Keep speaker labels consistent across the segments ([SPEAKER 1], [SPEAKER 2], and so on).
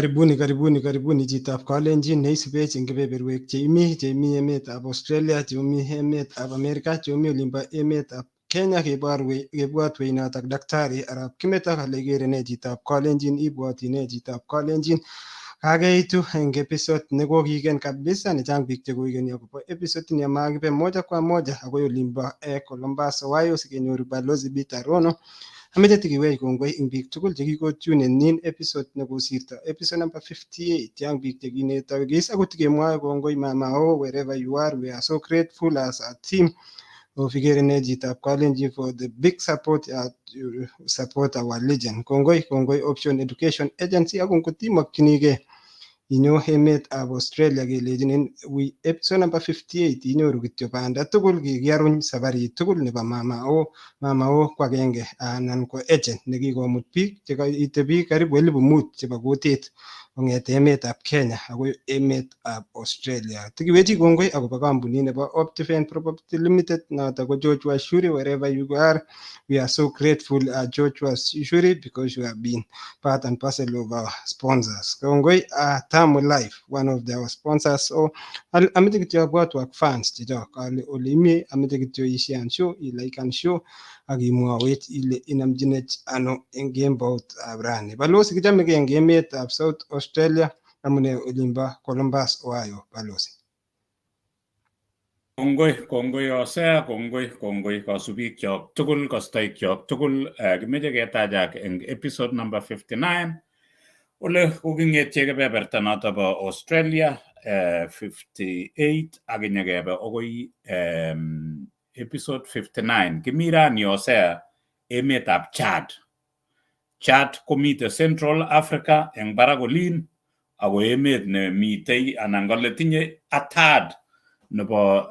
[SPEAKER 1] Karibuni Chitab Kalenjin neisibech eng kebeberwek cheimi emetab Australia, cheimi emetab America, cheimi olimbo emetab Kenya kebwatwech notok Daktari Arap Kimeto kale Igere Nee Chitab Kalenjin, ibwoti nee Chitab Kalenjin. Kakeitu eng episode nekokiken kabisa nechang biik chekoikeni akobo episode ni amakibe moja kwa moja akoi olimbo Columbus Ohio sikenyoru Balozi Peter Rono. Ameche tikiwech kongoi ing biik tugul chekikotune nin episode nekosirto, episode number 58 yang biik chekinetokis akot kemwoe kongoi Mama O wherever you are. We are so grateful as a team of Igere Nee Chitab Kalenjin for the big support you support our legend. Kongoi Option Education Agency akot ngotimokchinigei inyo emetab Australia kelejinin episode number 58 inyoru kityo banda tugul kikiaruny sabarit tugul nebo Mama O ko agenge anan ko agent nekikomut biik chekaite biik karibu 5,000 chebo kutit kong'ete emetab Kenya akoi emetab Australia. Tikiwechi kongoi akobo kampunit nebo Optiven Property Limited noto ko Joshua Shuri wherever you are. We are so grateful Joshua Shuri because you have been part and parcel of our sponsors. Kongoi Tamu Life, one of our sponsors. So ameche kityo abwatwak fans chechok ale ole imi ameche kityo ishean show, ilikean show akimwawech ile inamchinech ano eng kemboutab rani. Balozi kichamegei eng emetab South Australia amune olimbo Columbus Ohio. Balozi.
[SPEAKER 2] Kongoi Osea, kongoi kasubikchok tugul, kastoikyok tugul. Kimeche ketachak eng episode number 59 ole koking'etye kebeberta noto bo Australia 58 ak inyekebe akoi episode 59. Kimi rani Osea emetab Chad. Chad komite Central Africa eng barak olin ako emet nemitei anan kole tinye a third nebo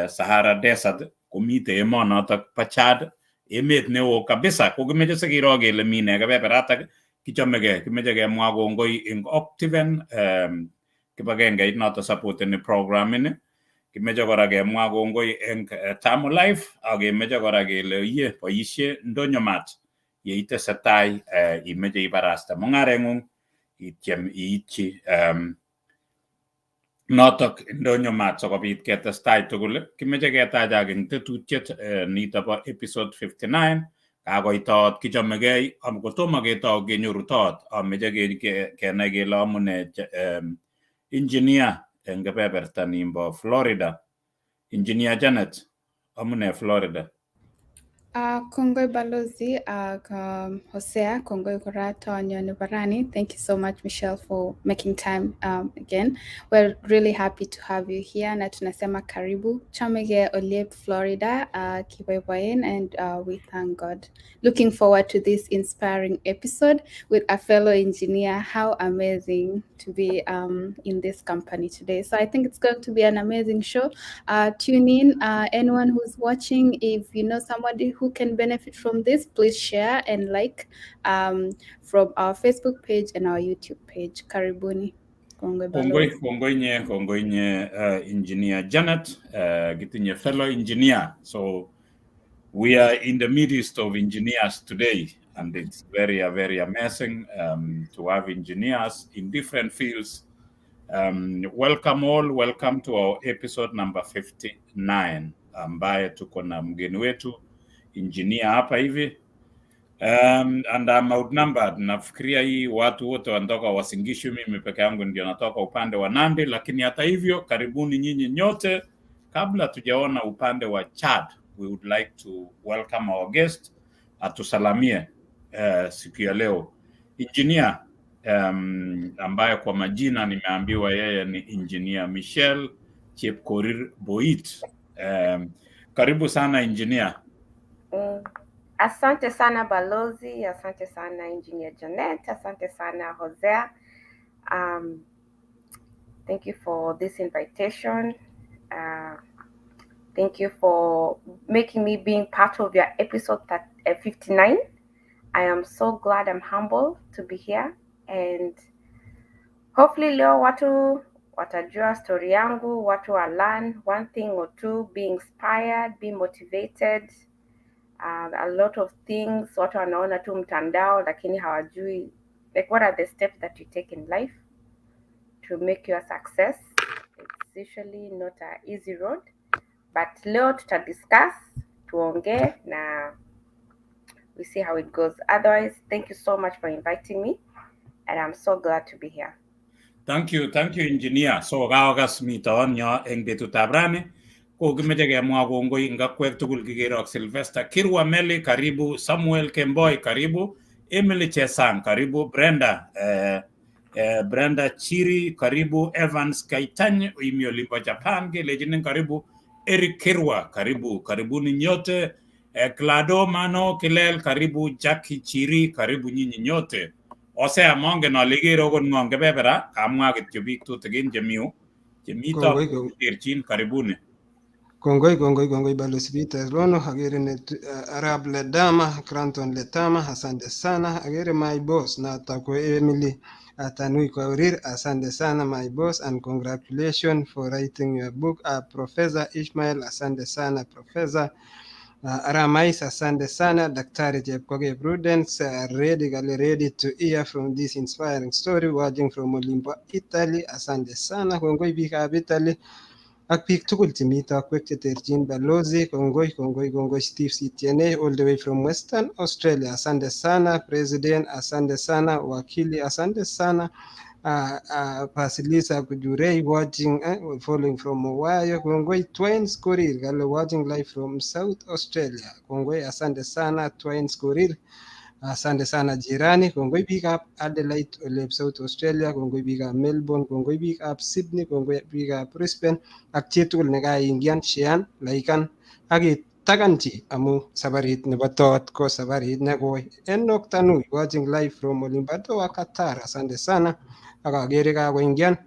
[SPEAKER 2] Sahara Desert komite emonotok bo Chad, emet neo kabisa. Ko kimeche sikiro kele mine kebeberatak kimeche kemwa kongoi eng Optiven kibagengeit noto supporteni programini. Kimeche kora kemwa kongoi eng Tamu Life ak kemeche kora kele iye boisie ndonyo mat yeitesetai imeche ibarasta mung'areng'ung ityem iitchi notok ndonyo mat sikobit ketestai tugul. Kimeche ketachak eng tetutiet nito bo episode 59 kakoitot kichomegei kotomo ketou kenyoru tot ameche kenai kele amune engineer eng kebeberta nimbo Florida. Engineer Janet, amune Florida?
[SPEAKER 3] Kongoi Balozi ak Hosea, kongoi kora Tonyo nebo rani. Thank you so much, Michelle, for making time again. We're really happy to have you here na tunasema karibu. Chamege Oliep, Florida, kiboiboen, and we thank God. Looking forward to this inspiring episode with a fellow engineer. How amazing to be in this company today. So I think it's going to be an amazing show. Tune in, anyone who's watching, if you know somebody who can benefit from this, please share and like from our Facebook page and our YouTube page. Karibuni.
[SPEAKER 2] Kongoi nye engineer Janet, gitinye fellow engineer. So we are in the midst of engineers today, and it's very amazing to have engineers in different fields. Welcome all, welcome to our episode number 59 ambaye tuko na mgeni wetu engineer hapa hivi. And I'm outnumbered. Nafikiria hii watu wote wanatoka Uasin Gishu, mimi peke yangu ndio natoka upande wa Nandi, lakini hata hivyo karibuni nyinyi nyote. Kabla tujaona upande wa Chad, we would like to welcome our guest atusalamie siku ya leo. Engineer ambaye kwa majina nimeambiwa yeye ni engineer Michelle Chepkorir Boit. Karibu sana engineer.
[SPEAKER 4] Asante sana Balozi, asante sana engineer Janet, asante sana Hosea. Thank you for this invitation. Thank you for making me being part of your episode 59. I am so glad, I'm humbled to be here, and hopefully leo watu watajua story yangu, watu wa learn one thing or two, be inspired, be motivated. A lot of things watu wanaona tu mtandao lakini hawajui like what are the steps that you take in life to make your success. It's usually not an easy road, but leo tutadiscuss, tuongee na we see how it goes. Otherwise, thank you so much for inviting me, and I'm so glad to be here.
[SPEAKER 2] Thank you, engineer. So kaokas miton nyo eng betutab rani ko kimeche kemwa kongoi eng akwek tugul kikerok Sylvester Kirwa Meli, karibu. Samuel Kemboi, karibu. Emily Chesang, karibu. Brenda Chiri, karibu. Evans Kaitany, imi olimpo Japan, kelejinin karibu. Eric Kirwa, karibu. Karibuni nyote. Clado Mano Kilel, karibu. Jackie Chiri, karibu nyinyi nyote. Osea mongen ale kero kon ng'ong kebebera kamwa kityo biik tutigin chemito terchin. Karibuni.
[SPEAKER 1] Kongoi Balozi Peter Rono, agere ne Arab Ledama, Cranton Letama, asante sana. Agere my boss na takwe Emily Atanui Kwaurir, asante sana my boss, and congratulations for writing your book. Professor Ishmael, asante sana Professor. Aramais, asante sana. Daktari Jepkoge Prudence, ready to hear from this inspiring story, watching from Olimpo, Italy. Asante sana. Kongoi biikab Italy ak biik tugul chemito akwek cheterchin. Balozi, kongoi Steve Sitiene all the way from Western Australia. Asante sana. President, asante sana. Wakili, asante sana. Basilisa Kujurei watching, following from Owayo. Kongoi Twins Korir, watching live from South Australia. Kongoi, asante sana Twins Korir. Asante sana jirani. Kongoi biikab Adelaide olep South Australia, kongoi biikab Melbourne, kongoi biikab Sydney, kongoi biikab Brisbane ak chitugul nekaingian shean, laikan ak itagan chi amu sabarit nebo tot ko sabarit nekoi. Enoch Tanui watching live from Olimpo Doha, Qatar. Asante sana. Ak agere kakoingian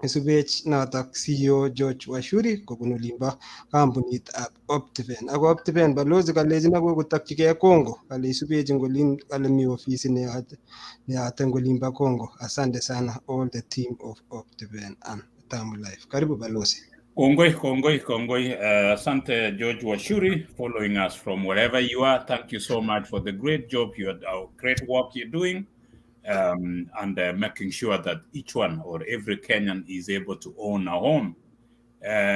[SPEAKER 1] isubech notok CEO George Washuri kobun olimpo kampunitab Optiven. Ako Optiven Balozi kalejin akokotokchigei Congo, kale isubech eng olin, kale mi ofisit neyote eng olimpo Congo. Asante sana all the team of Optiven and Tamu Life. Karibu Balozi.
[SPEAKER 2] Kongoi. Asante George Washuri, following us from wherever you are. Thank you so much for the great job, great work you're doing. And making sure that each one or every Kenyan is able to own a home.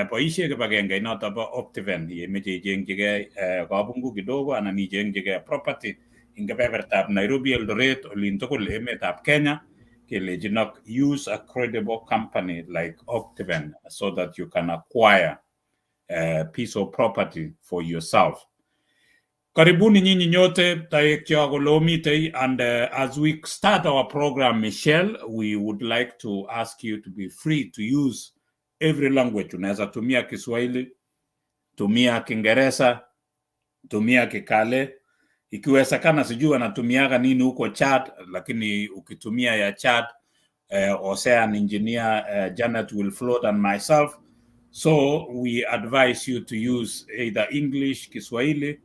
[SPEAKER 2] Boishe kibagenge noto bo Optiven yemeche ijengjigei kabungu kidogo anan ijengjigei property ing kebebertab Nairobi, Eldoret, olin tugul emetab Kenya, kelejinok use a credible company like Optiven so that you can acquire a piece of property for yourself. Karibuni nyinyi nyote taekyo kolomite, and as we start our program, Michelle, we would like to ask you to be free to use every language. Unaweza tumia Kiswahili, tumia Kiingereza, tumia Kikale. Ikiwezekana sijui anatumiaga nini huko Chad, lakini ukitumia ya Chad, Ocean Engineer Janet will float and myself. So we advise you to use either English, Kiswahili,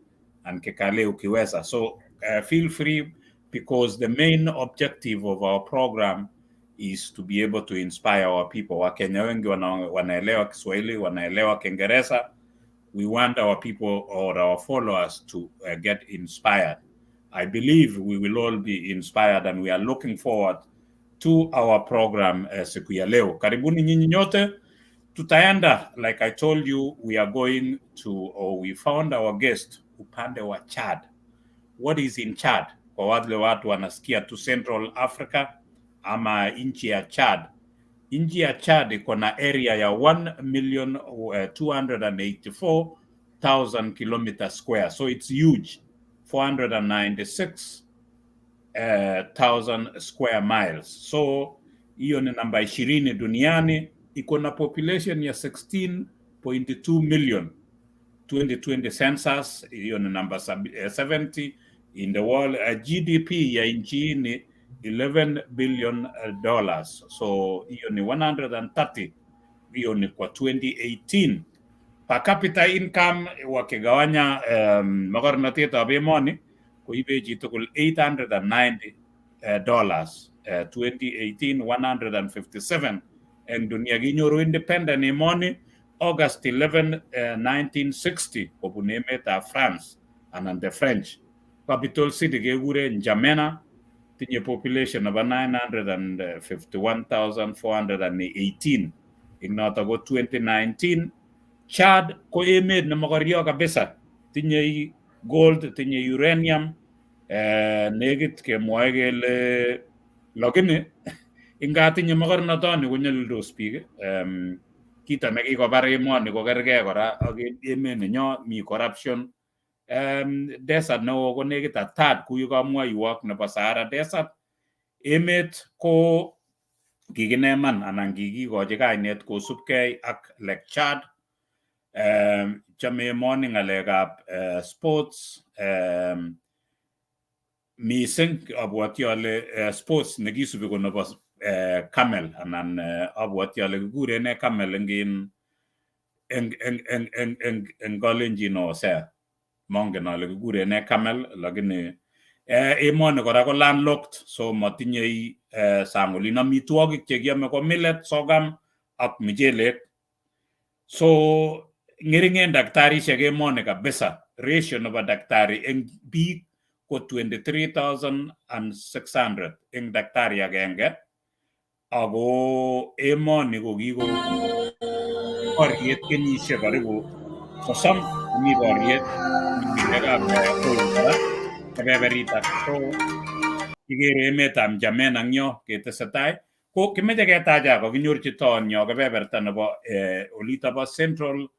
[SPEAKER 2] and Kekale ukiweza. So feel free, because the main objective of our program is to be able to inspire our people. Wakenya wengi wanaelewa Kiswahili, wanaelewa Kiingereza. We want our people or our followers to get inspired. I believe we will all be inspired, and we are looking forward to our program siku ya leo. Karibuni nyinyi nyote. Tutaenda, like I told you, we are going to, or we found our guest upande wa Chad. What is in Chad? Kwa wale watu wanasikia tu Central Africa ama nchi ya Chad. Nchi ya Chad iko na area ya 1,284,000 kilometers square. So it's huge. 496,000 square miles. So hiyo ni namba 20 duniani. Iko na population ya 16.2 million. 2020 census, hiyo ni namba 70 in the world. GDP ya nchi ni $11 billion. So hiyo ni 130. Hiyo ni kwa 2018. Per capita income wakigawanya magornatetab emoni koibe chitugul $890. 2018 157. Eng dunia kinyoru independent emoni August 11, 1960 kobun emetab France anan the French. Capital city kekure N'Djamena. tinye population nebo 951,418 ing noto ko 2019. Chad ko emet nemokoryo kabisa, tinye gold, tinye uranium, nekit kemwoe kele, lakini inga tinye mokornotoni konyalildos biik. Kito nekikobar emoni ko kergei kora ak emet nenyo, mi corruption. Desert neo ko nekit a third kuyu kamwoiwok nebo Sahara Desert. Emet ko kikineman anan kikikochi kainet kosubkei ak Lake Chad. Chome emoni ng'alekab sports, mising abwoti ale sports nekisubi ko nebo camel, anan abwoti ale kikure ne camel eng Kalenjin osea, mongen ale kikure ne camel, lakini emoni kora ko landlocked, so matinye sang olin. Amitwogik chekiame ko millet, sorghum ak michelek. So ngeringen daktarishek emoni kabisa. Ratio nebo daktari eng biik ko 23,600 eng daktari agenge. Ako emoni ko kiko boriet kenyisiek karibu 30 komi boriet ng'alekab oil kora kebeberitak. So kikere emetab Njamen ang yo ketesetai. Ko kimeche ketacha kakinyorchi toonyo kebeberta nebo olito bo Central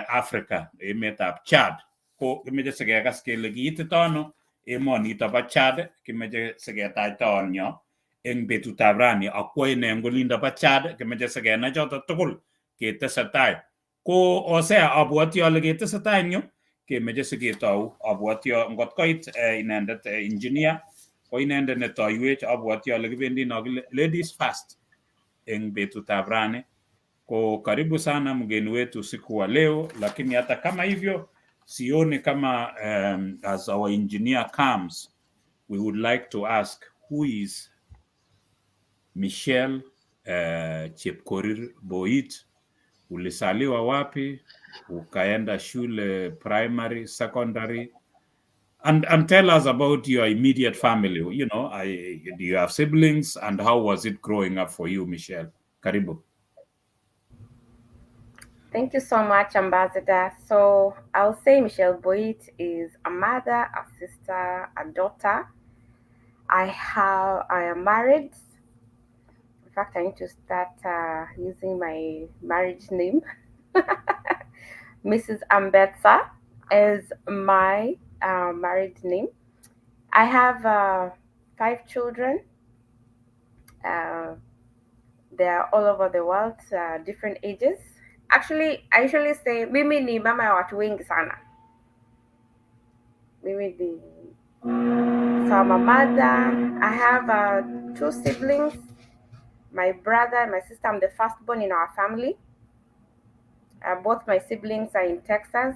[SPEAKER 2] Africa, emetab Chad. Ko kimeche sikekas kele kiitito ano emonito bo Chad, kimeche siketach toonyo eng betutab rani akwo ine eng olindo bo Chad, kimeche sikenai choto tugul ketesetai. Ko osea abwoti ale ketesetai eng yu kemeche siketou. Abwoti ngot koit inendet engineer ko inendet netoiwech, abwoti ale kibendi no ladies first eng betutab rani. Ko karibu sana mgeni wetu siku wa leo, lakini hata kama hivyo sioni kama as our engineer comes, we would like to ask who is Michelle Chepkorir Boit. Ulisaliwa wapi? Ukaenda shule primary, secondary? And tell us about your immediate family. You know, do you have siblings, and how was it growing up for you, Michelle? Karibu.
[SPEAKER 4] Thank you so much, Ambassador. So I'll say Michelle Boit is a mother, a sister, a daughter. I am married. In fact, I need to start using my marriage name. Mrs. Ambetsa is my married name. I have 5 children. They are all over the world, different ages. Actually, I usually say mimi ni mama ya watu wengi sana. Mimi ni so I'm a mother. I have 2 siblings. My brother and my sister. I'm the firstborn in our family. Both my siblings are in Texas.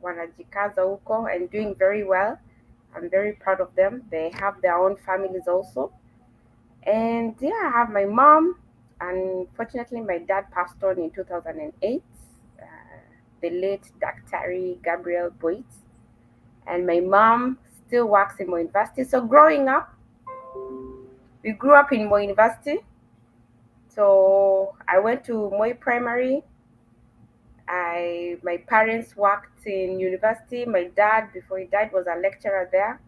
[SPEAKER 4] Wanajikaza huko and doing very well. I'm very proud of them. They have their own families also. And yeah, I have my mom. Unfortunately, my dad passed on in 2008. The late Dr. Gabriel Boit. And my mom still works in Moi University. So growing up, we grew up in Moi University. So I went to Moi Primary. My parents worked in university. My dad, before he died, was a lecturer there.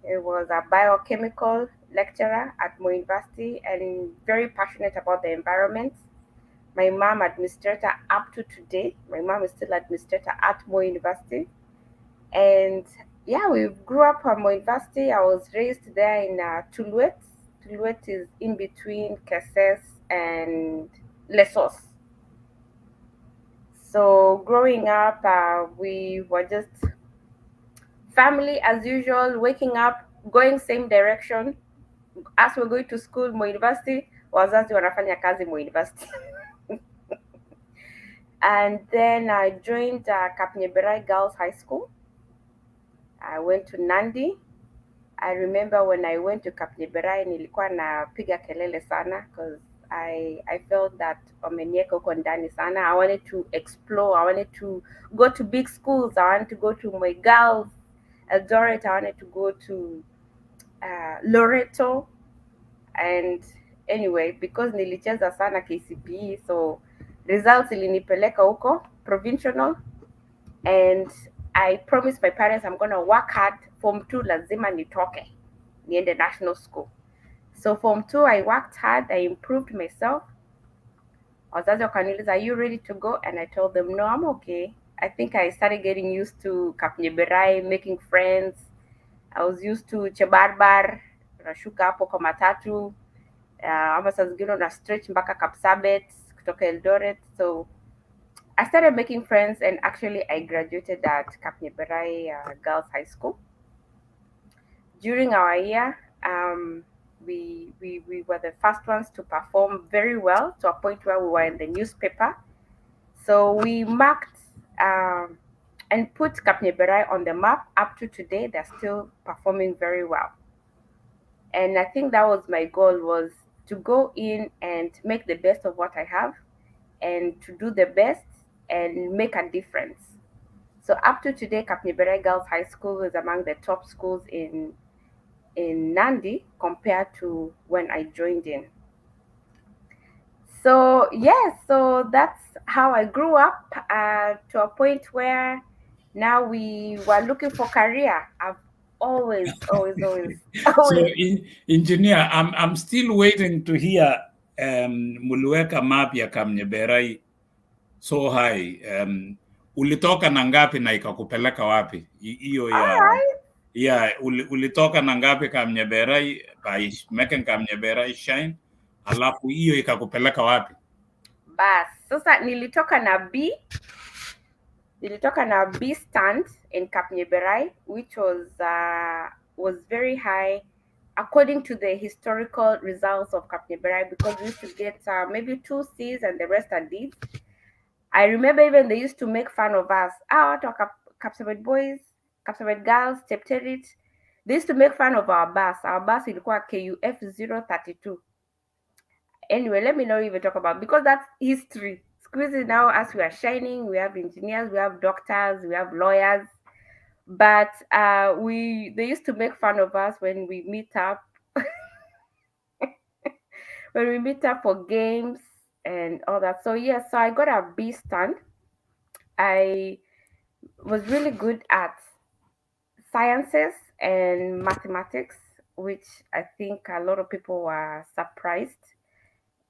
[SPEAKER 4] He was a biochemical lecturer at Moi University and very passionate about the environment. My mom, administrator up to today. My mom is still administrator at Moi University. And yeah, we grew up at Moi University. I was raised there in Tullow. Tullow is in between Keses and Lesos. So growing up, we were just family as usual, waking up, going same direction. As we're going to school, Moi University, wazazi wanafanya kazi Moi University. And then I joined Kapnyeberai Girls High School. I went to Nandi. I remember when I went to Kapnyeberai, nilikuwa napiga kelele sana because I felt that omenieka huko ndani sana. I wanted to explore. I wanted to go to big schools. I wanted to go to Moi Girls, Eldoret. I wanted to go to Loreto, and anyway, because nilicheza sana KCPE, so results ilinipeleka huko provincial, and I promised my parents I'm gonna work hard. Form 2 lazima nitoke niende national school. So Form 2 I worked hard, I improved myself. Wazazi wakaniuliza, are you ready to go? And I told them, no, I'm okay. I think I started getting used to Kapnyeberai, making friends. I was used to Chebarbar, unashuka hapo kwa matatu, ama saa zingine una stretch mpaka Kapsabet kutoka Eldoret. So I started making friends, and actually I graduated at Kapnyeberai Girls High School. During our year, we were the first ones to perform very well, to a point where we were in the newspaper. So we marked and put Kapnyeberai on the map. Up to today, they're still performing very well. And I think that was my goal, was to go in and make the best of what I have, and to do the best and make a difference. So up to today, Kapnyeberai Girls High School is among the top schools in Nandi compared to when I joined in. So yes, so that's how I grew up, to a point where now we were looking for career. I've always.
[SPEAKER 2] So, engineer, I'm still waiting to hear muliweka map ya Kapnyeberai so high. Ulitoka na ngapi na ikakupeleka wapi? Hiyo ya ulitoka na ngapi Kapnyeberai by making Kapnyeberai shine, alafu hiyo ikakupeleka wapi?
[SPEAKER 4] Bas, sasa nilitoka na B stand in Kapnyeberai, which was very high according to the historical results of Kapnyeberai, because we used to get maybe 2 C's and the rest are D's. I remember even they used to make fun of us. Kapsabet boys, Kapsabet girls, Chepterit. They used to make fun of our bus. Our bus ilikuwa KUF 032. Anyway, let me not even talk about, because that's history. Squeezy now, as we are shining, we have engineers, we have doctors, we have lawyers. But they used to make fun of us when we meet up. When we meet up for games and all that. So yes, so I got a B stand. I was really good at sciences and mathematics, which I think a lot of people were surprised,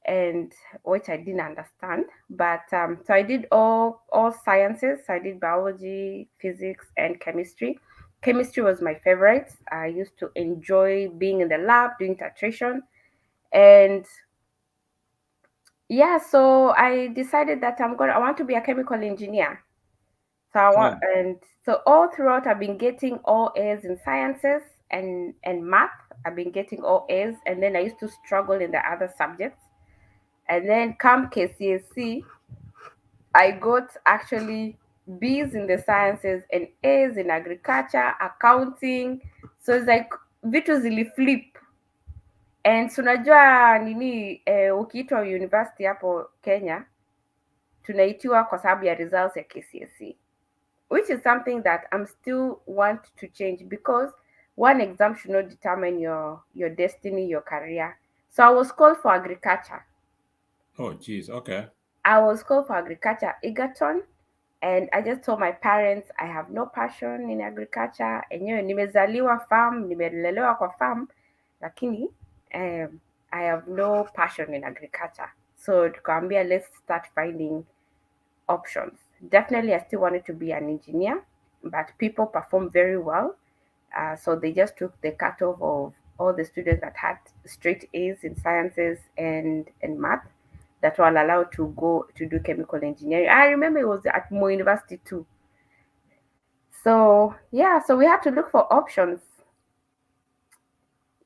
[SPEAKER 4] and which I didn't understand. But so I did all sciences. I did biology, physics, and chemistry. Chemistry was my favorite. I used to enjoy being in the lab doing titration. And yeah, so I decided that I want to be a chemical engineer. So so all throughout I've been getting all A's in sciences and math. I've been getting all A's, and then I used to struggle in the other subjects. And then come KCSE, I got actually B's in the sciences and A's in agriculture, accounting. So it's like vitu ziliflip. And tunajua nini, ukiitwa university hapo Kenya, tunaitiwa kwa sababu ya results ya KCSE, which is something that I'm still want to change, because one exam should not determine your destiny, your career. So I was called for agriculture.
[SPEAKER 2] Oh, geez, okay.
[SPEAKER 4] I was called for agriculture Egerton, and I just told my parents I have no passion in agriculture. Enyewe nimezaliwa farm, nimelelewa kwa farm, lakini I have no passion in agriculture. So tukaambia, let's start finding options. Definitely I still wanted to be an engineer, but people performed very well. So they just took the cutoff of all the students that had straight A's in sciences and math, that were allowed to go to do chemical engineering. I remember it was at Mo University too. So yeah, so we had to look for options.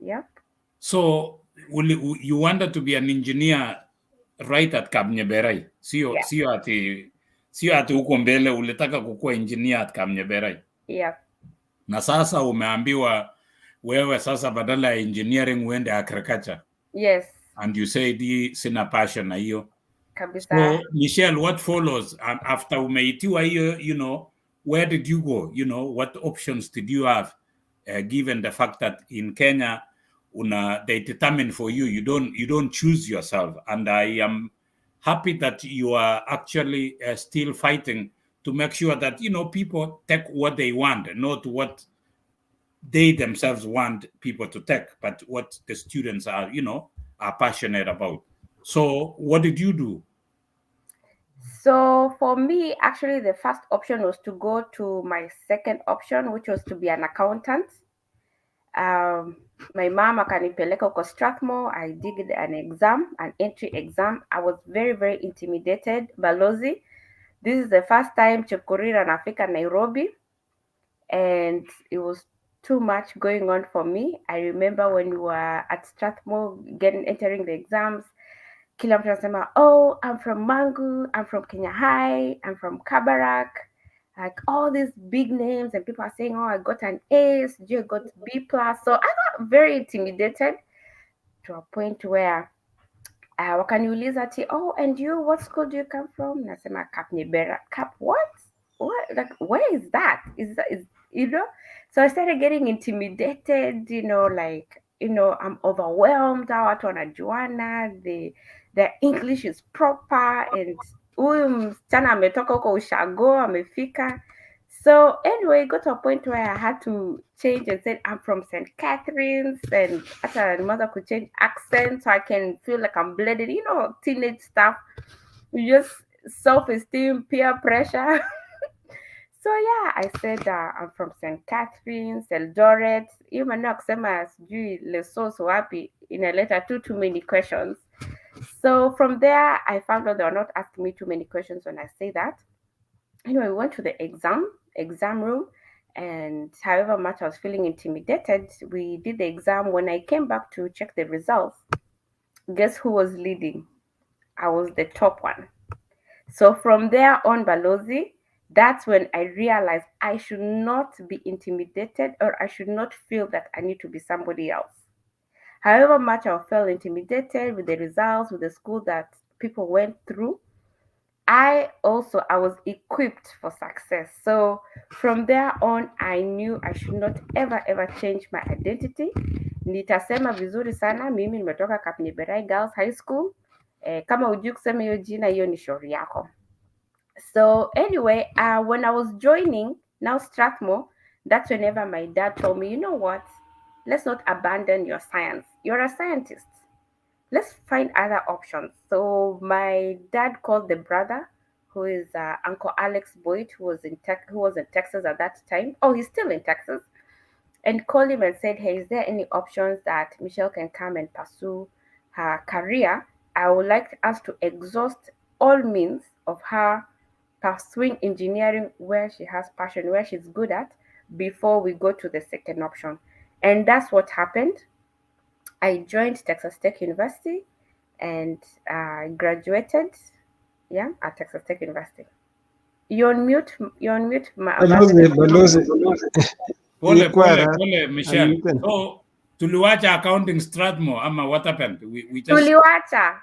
[SPEAKER 4] Yep.
[SPEAKER 2] So you wanted to be an engineer right at Kapnyeberai? Sio ati huko mbele ulitaka kukuwa engineer at Kapnyeberai?
[SPEAKER 4] Yeah.
[SPEAKER 2] Na sasa umeambiwa wewe sasa badala ya engineering uende agriculture?
[SPEAKER 4] Yes.
[SPEAKER 2] And you said sina passion na hiyo.
[SPEAKER 4] Kabisa.
[SPEAKER 2] So Michelle, what follows after umeitiwa hiyo, where did you go? What options did you have? given the fact that in Kenya, they determine for you. You don't choose yourself. And I am happy that you are actually still fighting to make sure that, people take what they want, not what they themselves want people to take, but what the students are passionate about. So what did you do?
[SPEAKER 4] So for me, actually, the first option was to go to my second option, which was to be an accountant. My mom akanipeleka huko Strathmore. I did an entry exam. I was very, very intimidated. Balozi, this is the first time Chepkorir anafika Nairobi, and it was too much going on for me. I remember when we were at Strathmore entering the exams, kila mtu anasema, oh, I'm from Mangu, I'm from Kenya High, I'm from Kabarak, like all these big names, and people are saying, oh, I got an A, I got B+. So I got very intimidated to a point where wakaniuliza ati, oh, and you, what school do you come from? Nasema Cap Nibera. Cap what? Like, where is that? Is so I started getting intimidated, like, I'm overwhelmed. How watu wanajuana, their English is proper, and huyu msichana ametoka huko ushago amefika. So anyway, got to a point where I had to change and said I'm from St. Catherine's, and after my mother could change accent so I can feel like I'm blended, teenage stuff, just self-esteem, peer pressure. So yeah, I said I'm from St. Catherine's, Eldoret. Hiyo maneno ya kusema sijui Lesotho wapi inaleta too many questions. So from there, I found out they were not asking me too many questions when I say that. Anyway, we went to the exam room, and however much I was feeling intimidated, we did the exam. When I came back to check the results, guess who was leading? I was the top one. So from there on, Balozi, that's when I realized I should not be intimidated, or I should not feel that I need to be somebody else. However much I felt intimidated with the results, with the school that people went through, I was equipped for success. So from there on, I knew I should not ever change my identity. Nitasema vizuri sana, mimi nimetoka Kapniberai Girls High School. Kama hujui kusema hiyo jina, hiyo ni shauri yako. So anyway, when I was joining now Strathmore, that's whenever my dad told me, you know what, let's not abandon your science. You're a scientist. Let's find other options. So my dad called the brother, who is Uncle Alex Boit, who was in Texas at that time. Oh, he's still in Texas. And called him and said, hey, is there any options that Michelle can come and pursue her career? I would like us to exhaust all means of her pursuing engineering where she has passion, where she's good at, before we go to the second option. And that's what happened. I joined Texas Tech University and graduated, at Texas Tech University. You're on mute,
[SPEAKER 1] Balozi.
[SPEAKER 2] Pole, Michelle. So, tuliwacha accounting Strathmore, ama what happened? We just...
[SPEAKER 4] Tuliwacha,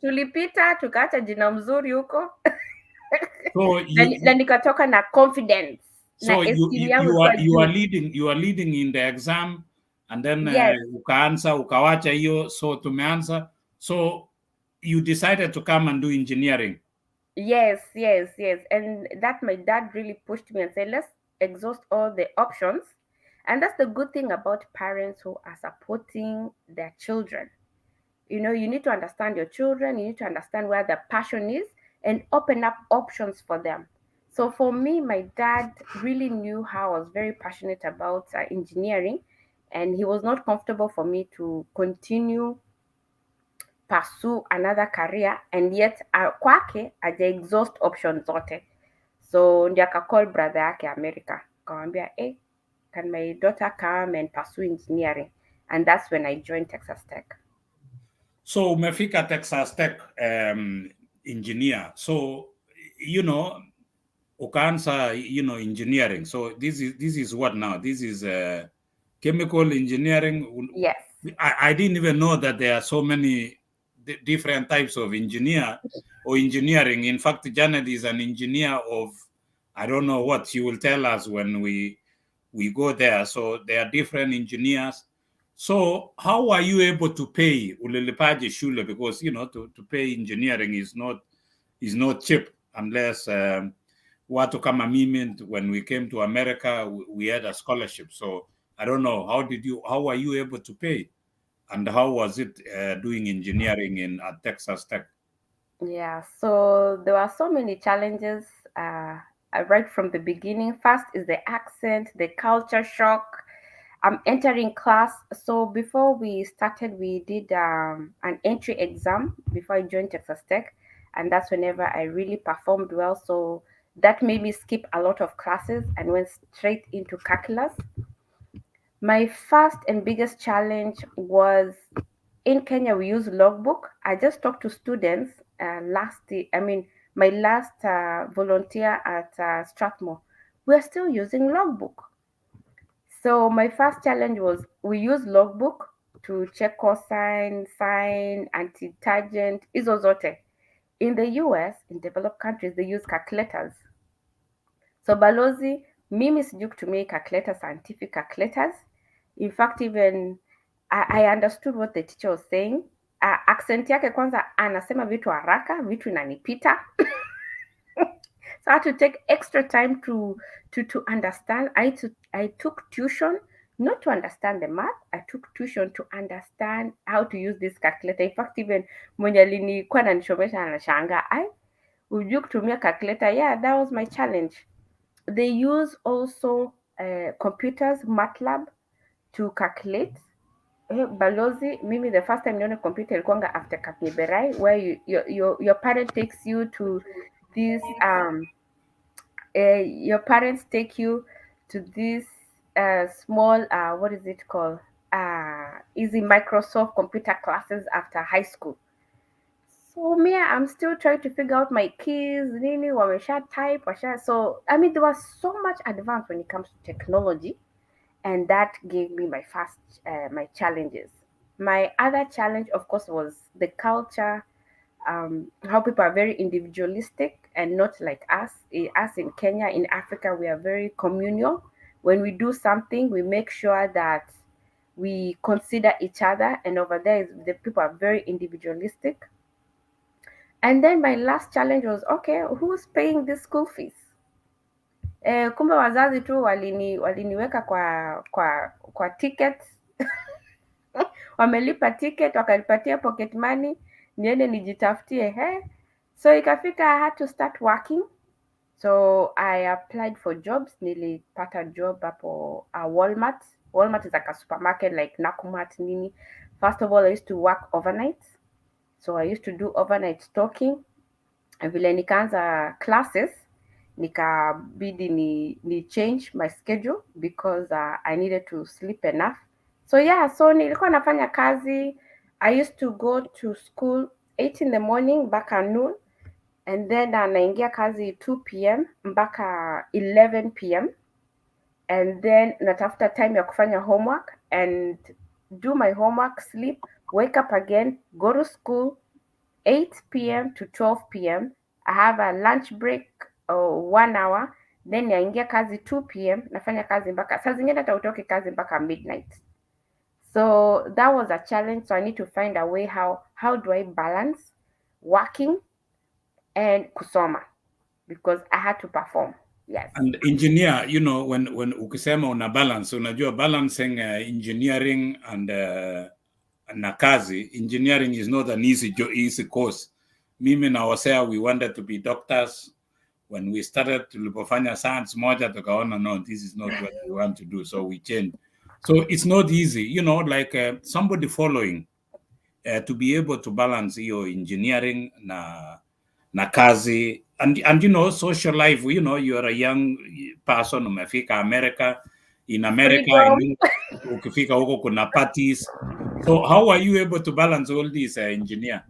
[SPEAKER 4] tulipita, tukaacha jina mzuri huko. So na nikatoka na confidence.
[SPEAKER 2] So you are leading in the exam, and then ukaanza ukawacha hiyo, so tumeanza. So you decided to come and do engineering.
[SPEAKER 4] Yes. And that my dad really pushed me and said, let's exhaust all the options. And that's the good thing about parents who are supporting their children. You need to understand your children, you need to understand where their passion is, and open up options for them. So for me, my dad really knew how I was very passionate about engineering, and he was not comfortable for me to continue pursue another career, and yet kwake aja exhaust options zote. So ndio akacall brother yake America, akamwambia, hey, can my daughter come and pursue engineering? And that's when I joined Texas Tech.
[SPEAKER 2] So umefika Texas Tech engineer. So ukaanza engineering. So this is what now? This is chemical engineering.
[SPEAKER 4] Yes.
[SPEAKER 2] I didn't even know that there are so many different types of engineer or engineering. In fact, Janet is an engineer of, I don't know what. She will tell us when we we go there. So there are different engineers. So how are you able to pay ulilipaje shule? Because to pay engineering is not cheap unless watu kama mimi, when we came to America, we had a scholarship. So I don't know, how are you able to pay, and how was it doing engineering at Texas Tech?
[SPEAKER 4] Yeah, so there were so many challenges right from the beginning. First is the accent, the culture shock. I'm entering class. So before we started, we did an entry exam before I joined Texas Tech. And that's whenever I really performed well. So that made me skip a lot of classes and went straight into calculus. My first and biggest challenge was in Kenya, we use logbook. I just talked to students my last volunteer at Strathmore. We're still using logbook. So my first challenge was we use logbook to check cosine, sine, anti-tangent, hizo zote. In the US, in developed countries, they use calculators. So balozi, mimi sijui kutumia calculator, scientific calculators. In fact, even I understood what the teacher was saying. Accent yake kwanza anasema vitu haraka, vitu inanipita. So I had to take extra time to understand. I took tuition not to understand the math. I took tuition to understand how to use this calculator. In fact, even mwenye alikuwa ananishomesha anashangaa, hujui kutumia calculator? Yeah, that was my challenge. They use also computers, MATLAB, to calculate. Balozi, mimi the first time nione computer ilikuwanga after Kapiberai, where your parent takes you to this your parents take you to this small what is it called, easy Microsoft computer classes after high school. So me, I'm still trying to figure out my keys, nini wamesha type, so I mean there was so much advance when it comes to technology, and that gave me my first my challenges. My other challenge, of course, was the culture, how people are very individualistic and not like us. Us in Kenya, in Africa, we are very communal. When we do something, we make sure that we consider each other, and over there, the people are very individualistic. And then my last challenge was, okay, who's paying the school fees? Kumbe wazazi tu waliniweka kwa ticket wamelipa ticket, wakalipatia pocket money, niende nijitafutie. So ikafika I had to start working. So I applied for jobs. Nilipata job hapo Walmart. Walmart is like a supermarket like Nakumatt nini. First of all, I used to work overnight. So I used to do overnight stocking. Vile nikaanza classes, nikabidi ni change my schedule because I needed to sleep enough. So yeah, so nilikuwa nafanya kazi. I used to go to school 8 in the morning mpaka noon, and then naingia kazi 2 p.m. mpaka 11 p.m. and then natafuta time ya kufanya homework and do my homework, sleep, wake up again, go to school 8 p.m. to 12 p.m. I have a lunch break 1 hour, then naingia kazi 2 p.m. nafanya kazi mpaka saa zingine hata utoke kazi mpaka midnight. So that was a challenge. So I need to find a way how do I balance working and kusoma, because I had to perform. Yes.
[SPEAKER 2] And engineer, when ukisema una balance, unajua balancing engineering and na kazi. Engineering is not an easy course. Mimi na Hosea, we wanted to be doctors. When we started tulipofanya science moja, tukaona no, this is not what we want to do, so we changed. So it's not easy, like somebody following to be able to balance your engineering na kazi and social life. You are a young person, umefika America. In America, ukifika huko kuna parties. So how are you able to balance all these, engineer?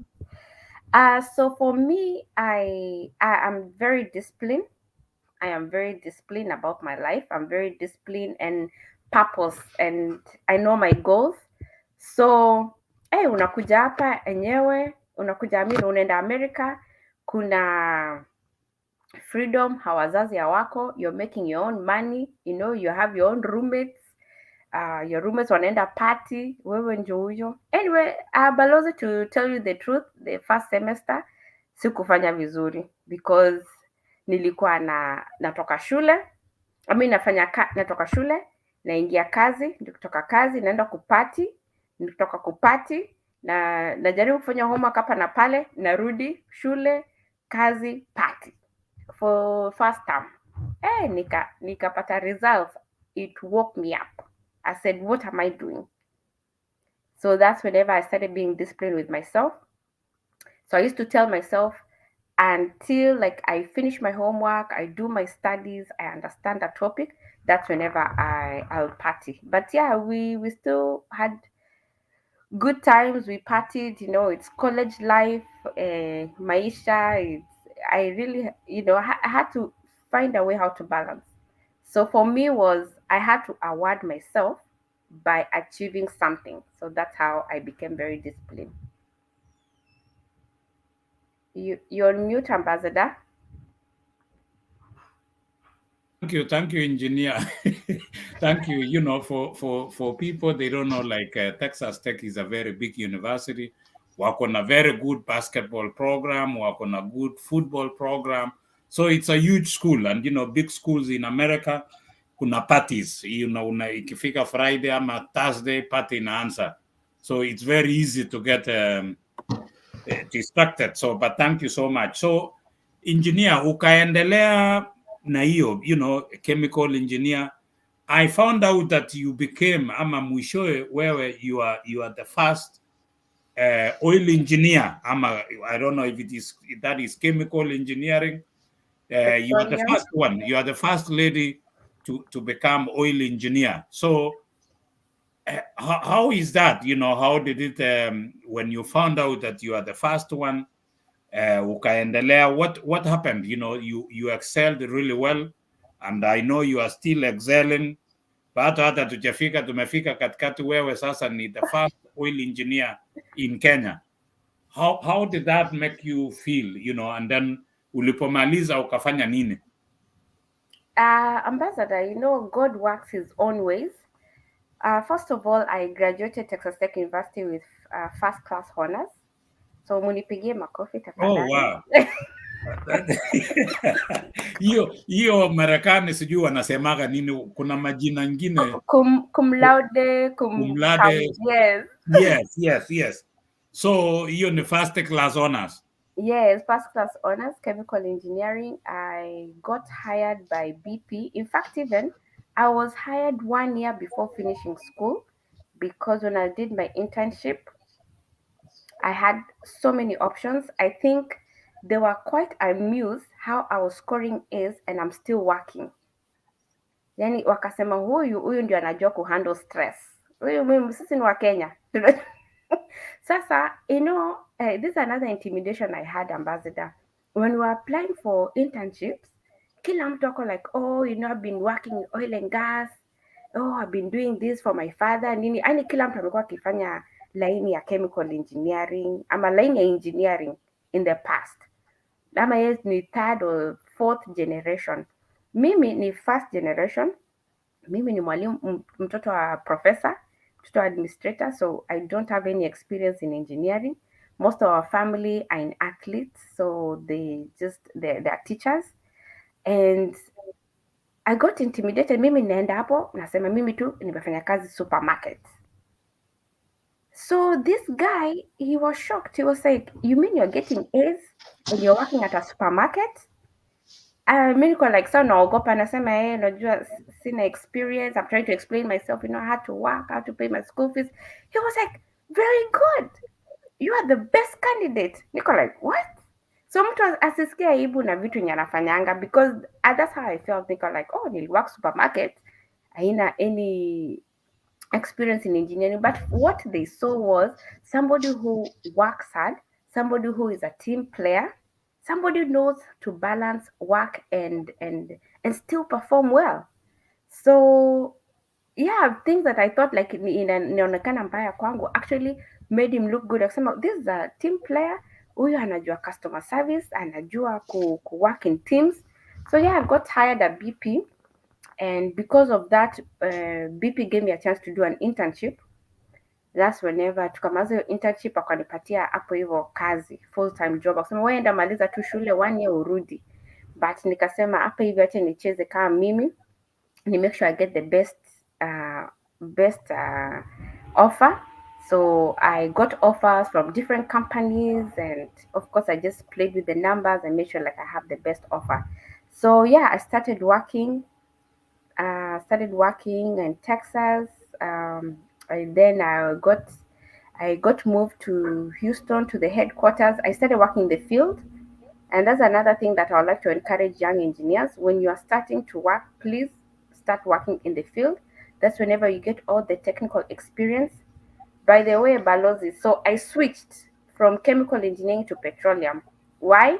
[SPEAKER 4] So for me, I am very disciplined. I am very disciplined about my life. I'm very disciplined and purpose, and I know my goals. So unakuja hapa enyewe, unakuja unaenda America, kuna freedom, hawazazi hawako, you're making your own money, you have your own roommates. Your roommates wanaenda party, wewe ndio huyo. Anyway, balozi, to tell you the truth, the first semester sikufanya vizuri because nilikuwa natoka shule, natoka shule naingia kazi, nikitoka kazi naenda kupati, nikitoka kupati na najaribu kufanya homework hapa na pale, narudi shule, kazi, party for first term. Nikapata results, it woke me up. I said, what am I doing? So that's whenever I started being disciplined with myself. So I used to tell myself, until like I finish my homework, I do my studies, I understand the topic, that's whenever I'll party. But yeah, we still had good times. We partied, it's college life, maisha. I really, I had to find a way how to balance. So for me I had to award myself by achieving something. So that's how I became very disciplined. You're on mute, Ambassador.
[SPEAKER 2] Thank you, engineer. Thank you. For people they don't know, like Texas Tech is a very big university. Work on a very good basketball program, work on a good football program. So it's a huge school, and big schools in America, kuna parties. Ikifika Friday ama Thursday, party inaanza. So it's very easy to get distracted. So, but thank you so much. So, engineer, ukaendelea na hiyo, chemical engineer. I found out that you became, ama mwishowe wewe, you are the first oil engineer. I don't know if that is chemical engineering. You are the first one. You are the first lady to become oil engineer. So how is that? How did it, when you found out that you are the first one, ukaendelea, what happened? You excelled really well, and I know you are still excelling. Hata tumefika katikati, wewe sasa ni the first oil engineer in Kenya. How did that make you feel, and then ulipomaliza ukafanya nini?
[SPEAKER 4] Ambassador, God works his own ways. First of all, I graduated Texas Tech University with first class honors. So munipigie makofi tafadhali.
[SPEAKER 2] Oh, wow. hiyo Marekani sijui wanasemaga nini, kuna majina ngine
[SPEAKER 4] cum laude,
[SPEAKER 2] yes. So hiyo ni first class honors.
[SPEAKER 4] Yes, first class honors, chemical engineering. I got hired by BP. In fact, even I was hired 1 year before finishing school, because when I did my internship, I had so many options. I think they were quite amused how I was scoring A's and I'm still working. Yani wakasema huyu ndio anajua kuhandle stress. Huyu sisi ni wa Kenya. Sasa, this is another intimidation I had, Ambassador. When we were applying for internships, kila mtu ako like, I've been working in oil and gas. I've been doing this for my father. Nini, yani kila mtu amekuwa akifanya laini ya chemical engineering ama laini ya engineering in the past. Ama yes, ni third or fourth generation. Mimi ni first generation. Mimi ni mwalimu, mtoto wa professor, mtoto wa administrator, so I don't have any experience in engineering. Most of our family are in athletes, so they're teachers. And I got intimidated. Mimi naenda hapo, nasema mimi tu nimefanya kazi supermarket. So this guy, he was shocked. He was like, you mean you're getting A's and you're working at a supermarket? Mi niko like, so naogopa, nasema najua sina experience. I'm trying to explain myself, I had to work, I had to pay my school fees. He was like, very good. You are the best candidate. Niko like, what? So mtu asisikia aibu na vitu yenye anafanyanga, because that's how I felt. Niko like, niliwork supermarket, haina any experience in engineering. But what they saw was somebody who works hard, somebody who is a team player, somebody who knows to balance work and still perform well. So yeah, things that I thought like inaonekana mbaya kwangu actually made him look good. Akasema, this is a team player huyu anajua customer service, anajua work in teams. So yeah, I got hired at BP, and because of that, BP gave me a chance to do an internship. That's whenever tukamaliza hiyo internship akanipatia hapo hivyo kazi, full time job, akasema wewe enda maliza tu shule 1 year urudi. But nikasema hapa hivi acha nicheze kama mimi, ni make sure I get the best offer. So I got offers from different companies, and of course I just played with the numbers and made sure like I have the best offer. So yeah, I started working in Texas. And then I got moved to Houston, to the headquarters. I started working in the field. And that's another thing that I would like to encourage young engineers. When you are starting to work, please start working in the field. That's whenever you get all the technical experience. By the way, Balozi, so I switched from chemical engineering to petroleum. Why?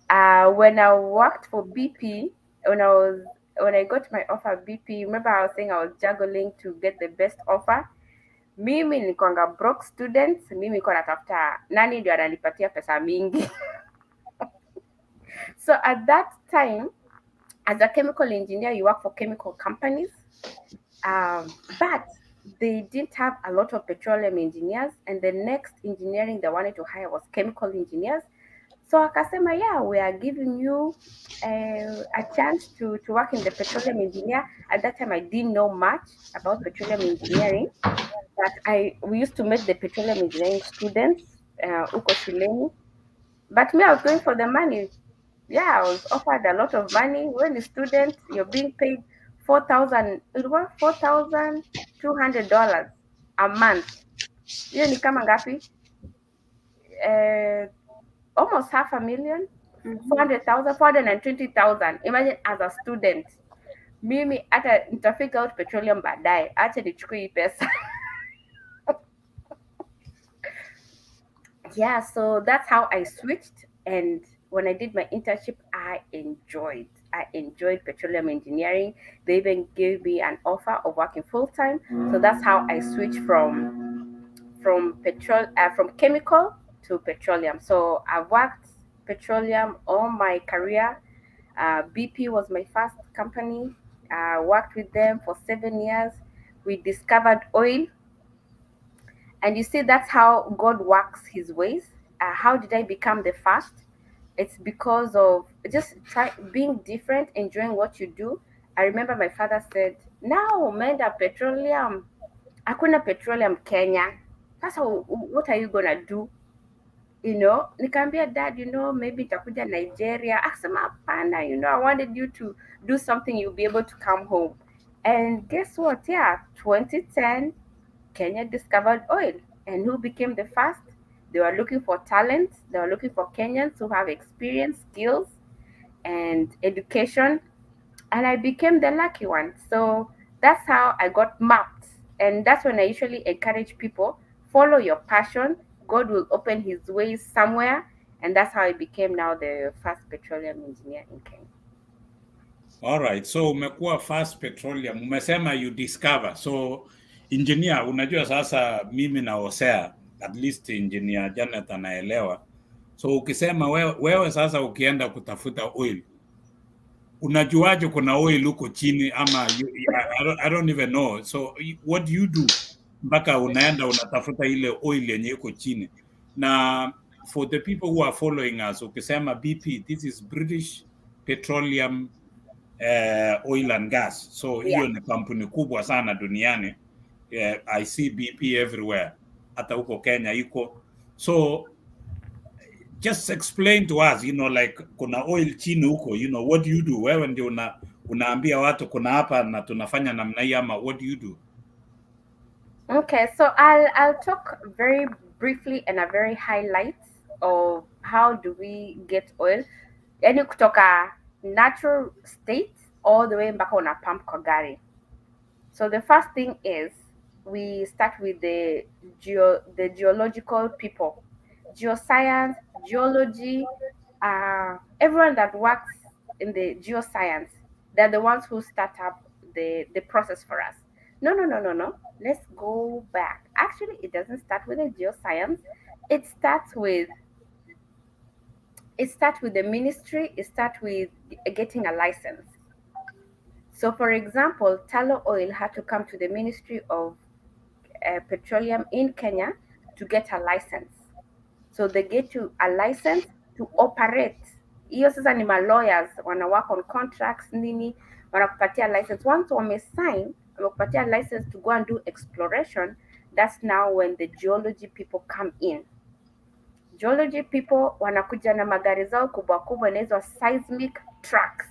[SPEAKER 4] When I worked for BP, when I got my offer at BP, remember I was saying I was juggling to get the best offer. Mimi nilikuwanga broke students, mimi nilikuwa natafuta nani ndio ananipatia pesa mingi. So at that time, as a chemical engineer, you work for chemical companies, but they didn't have a lot of petroleum engineers, and the next engineering they wanted to hire was chemical engineers. So akasema, yeah, we are giving you a chance to work in the petroleum engineer. At that time, I didn't know much about petroleum engineering, but we used to meet the petroleum engineering students uko shuleni. But me, I was going for the money. Yeah, I was offered a lot of money. When a student, you're being paid $4,200 a month. Hiyo ni kama ngapi? Almost half a million, 400,000, 420,000. Imagine as a student. Mimi hata nitafika out petroleum baadaye, acha nichukue hii pesa. Yeah, so that's how I switched. And when I did my internship, I enjoyed petroleum engineering. They even gave me an offer of working full time. So that's how I switched from chemical to petroleum. So I worked petroleum all my career. BP was my first company. I worked with them for 7 years. We discovered oil. And you see, that's how God works his ways. How did I become the first? It's because of just being different, enjoying what you do. I remember my father said, now umeenda petroleum, hakuna petroleum Kenya. Sasa what are you gonna do? Nikaambia dad, maybe nitakuja Nigeria. Akasema hapana, I wanted you to do something, you'll be able to come home. And guess what? Yeah, 2010, Kenya discovered oil. And who became the first? They were looking for talent. They were looking for Kenyans who have experience, skills, and education. And I became the lucky one. So that's how I got mapped. And that's when I usually encourage people, follow your passion. God will open his ways somewhere. And that's how I became now the first petroleum engineer in Kenya.
[SPEAKER 2] All right. So umekuwa first petroleum, umesema you discover. So engineer, unajua sasa mimi na Hosea, at least engineer Janet anaelewa. So ukisema wewe sasa ukienda kutafuta oil, unajuaje kuna oil huko chini ama I don't even know. So what do you do mpaka unaenda unatafuta ile oil yenye iko chini? Na for the people who are following us, ukisema BP, this is British Petroleum Oil and Gas. So hiyo ni kampuni kubwa sana duniani. I see BP everywhere. Hata huko Kenya iko. So just explain to us, like kuna oil chini huko, what do you do? Wewe ndio unaambia watu kuna hapa na tunafanya namna hii ama what do you do?
[SPEAKER 4] Okay, so I'll talk very briefly and a very highlights of how do we get oil. Yani kutoka natural state all the way mpaka una pump kwa gari. So the first thing is we start with the geological people. Geoscience, geology, everyone that works in the geoscience, they're the ones who start up the process for us. No. Let's go back. Actually, it doesn't start with the geoscience. It starts with It starts with the ministry. It starts with getting a license. So, for example, Tullow Oil had to come to the Ministry of Petroleum in Kenya to get a license. So they get you a license to operate. Hiyo sasa ni lawyers wana work on contracts nini, wanakupatia license. Once wamesign, wamekupatia license to go and do exploration, that's now when the geology people come in. Geology people wanakuja na magari zao kubwa kubwa, inaitwa seismic trucks.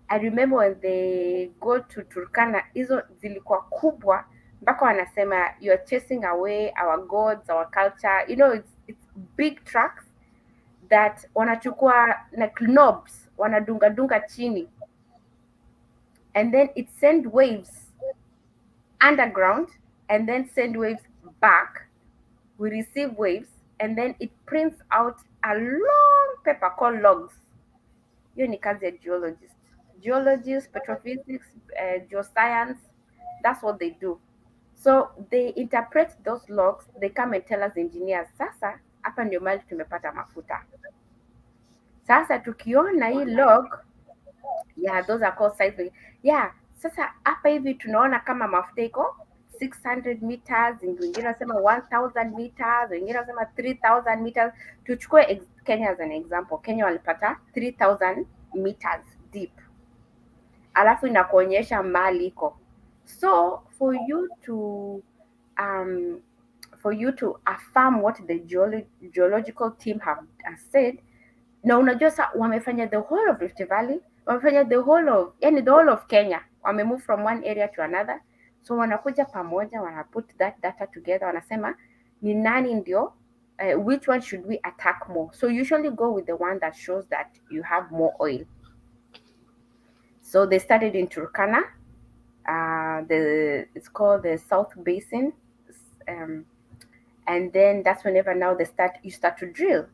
[SPEAKER 4] I remember when they go to Turkana, hizo zilikuwa kubwa mpaka wanasema you are chasing away our gods, our culture. You know, it's big trucks that wanachukua like knobs, wanadunga chini, and then it send waves underground and then send waves back. We receive waves and then it prints out a long paper called logs. Hiyo ni kazi ya geologists, petrophysics, geoscience. That's what they do. So they interpret those logs. They come and tell us engineers, sasa hapa ndio mali tumepata mafuta. Sasa tukiona hii log, yeah, those are called seismic. Yeah, sasa hapa hivi tunaona kama mafuta iko 600 meters, wengine wanasema 1000 meters, wengine wanasema 3000 meters. Tuchukue Kenya as an example. Kenya walipata 3000 meters deep. Alafu inakuonyesha mali iko. So for you to affirm what the geological team have said, na unajua sa wamefanya the whole of Rift Valley, wamefanya the whole of Kenya, wame move from one area to another. So wanakuja pamoja, wana put that data together, wanasema ni nani ndio, which one should we attack more. So usually go with the one that shows that you have more oil. So they started in Turkana. It's called the South Basin, and then that's whenever now you start to drill.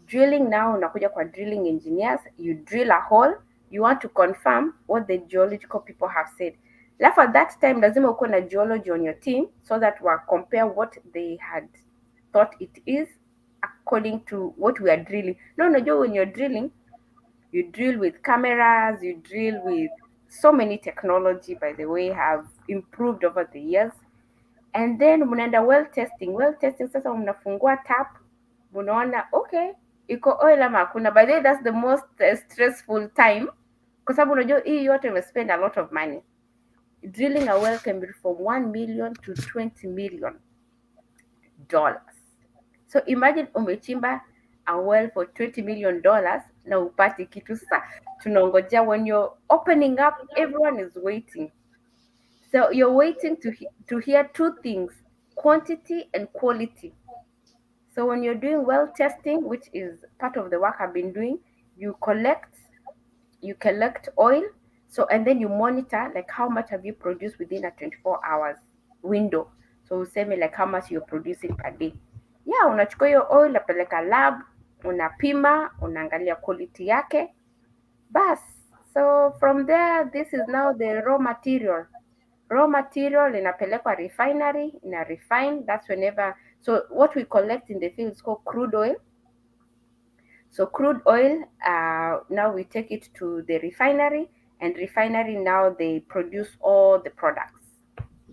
[SPEAKER 4] Drilling now, unakuja kwa drilling engineers, you drill a hole, you want to confirm what the geological people have said. Like at that time, lazima uko na geology on your team so that we compare what they had thought it is according to what we are drilling. No, unajua when you're drilling, you drill with cameras, you drill with so many technology, by the way, have improved over the years. And then mnaenda well testing. Well testing, sasa mnafungua tap, mnaona okay, iko oil ama hakuna. By the way, that's the most stressful time, kwa sababu unajua hii yote we spend a lot of money. Drilling a well can be from $1 million to $20 million. So imagine umechimba a well for $20 million na upati kitu. Sasa tunangojea, when you're opening up, everyone is waiting. So you're waiting to hear two things, quantity and quality. So when you're doing well testing, which is part of the work I've been doing, you collect oil. So, and then you monitor like how much have you produced within a 24 hours window. So say me like how much you're producing per day. Yeah, unachukua hiyo oil, unapeleka lab, unapima, unaangalia quality yake. Bas. So from there, this is now the raw material. Raw material inapelekwa refinery, ina refine. That's whenever, so what we collect in the field is called crude oil. So crude oil, now we take it to the refinery, and refinery now they produce all the products.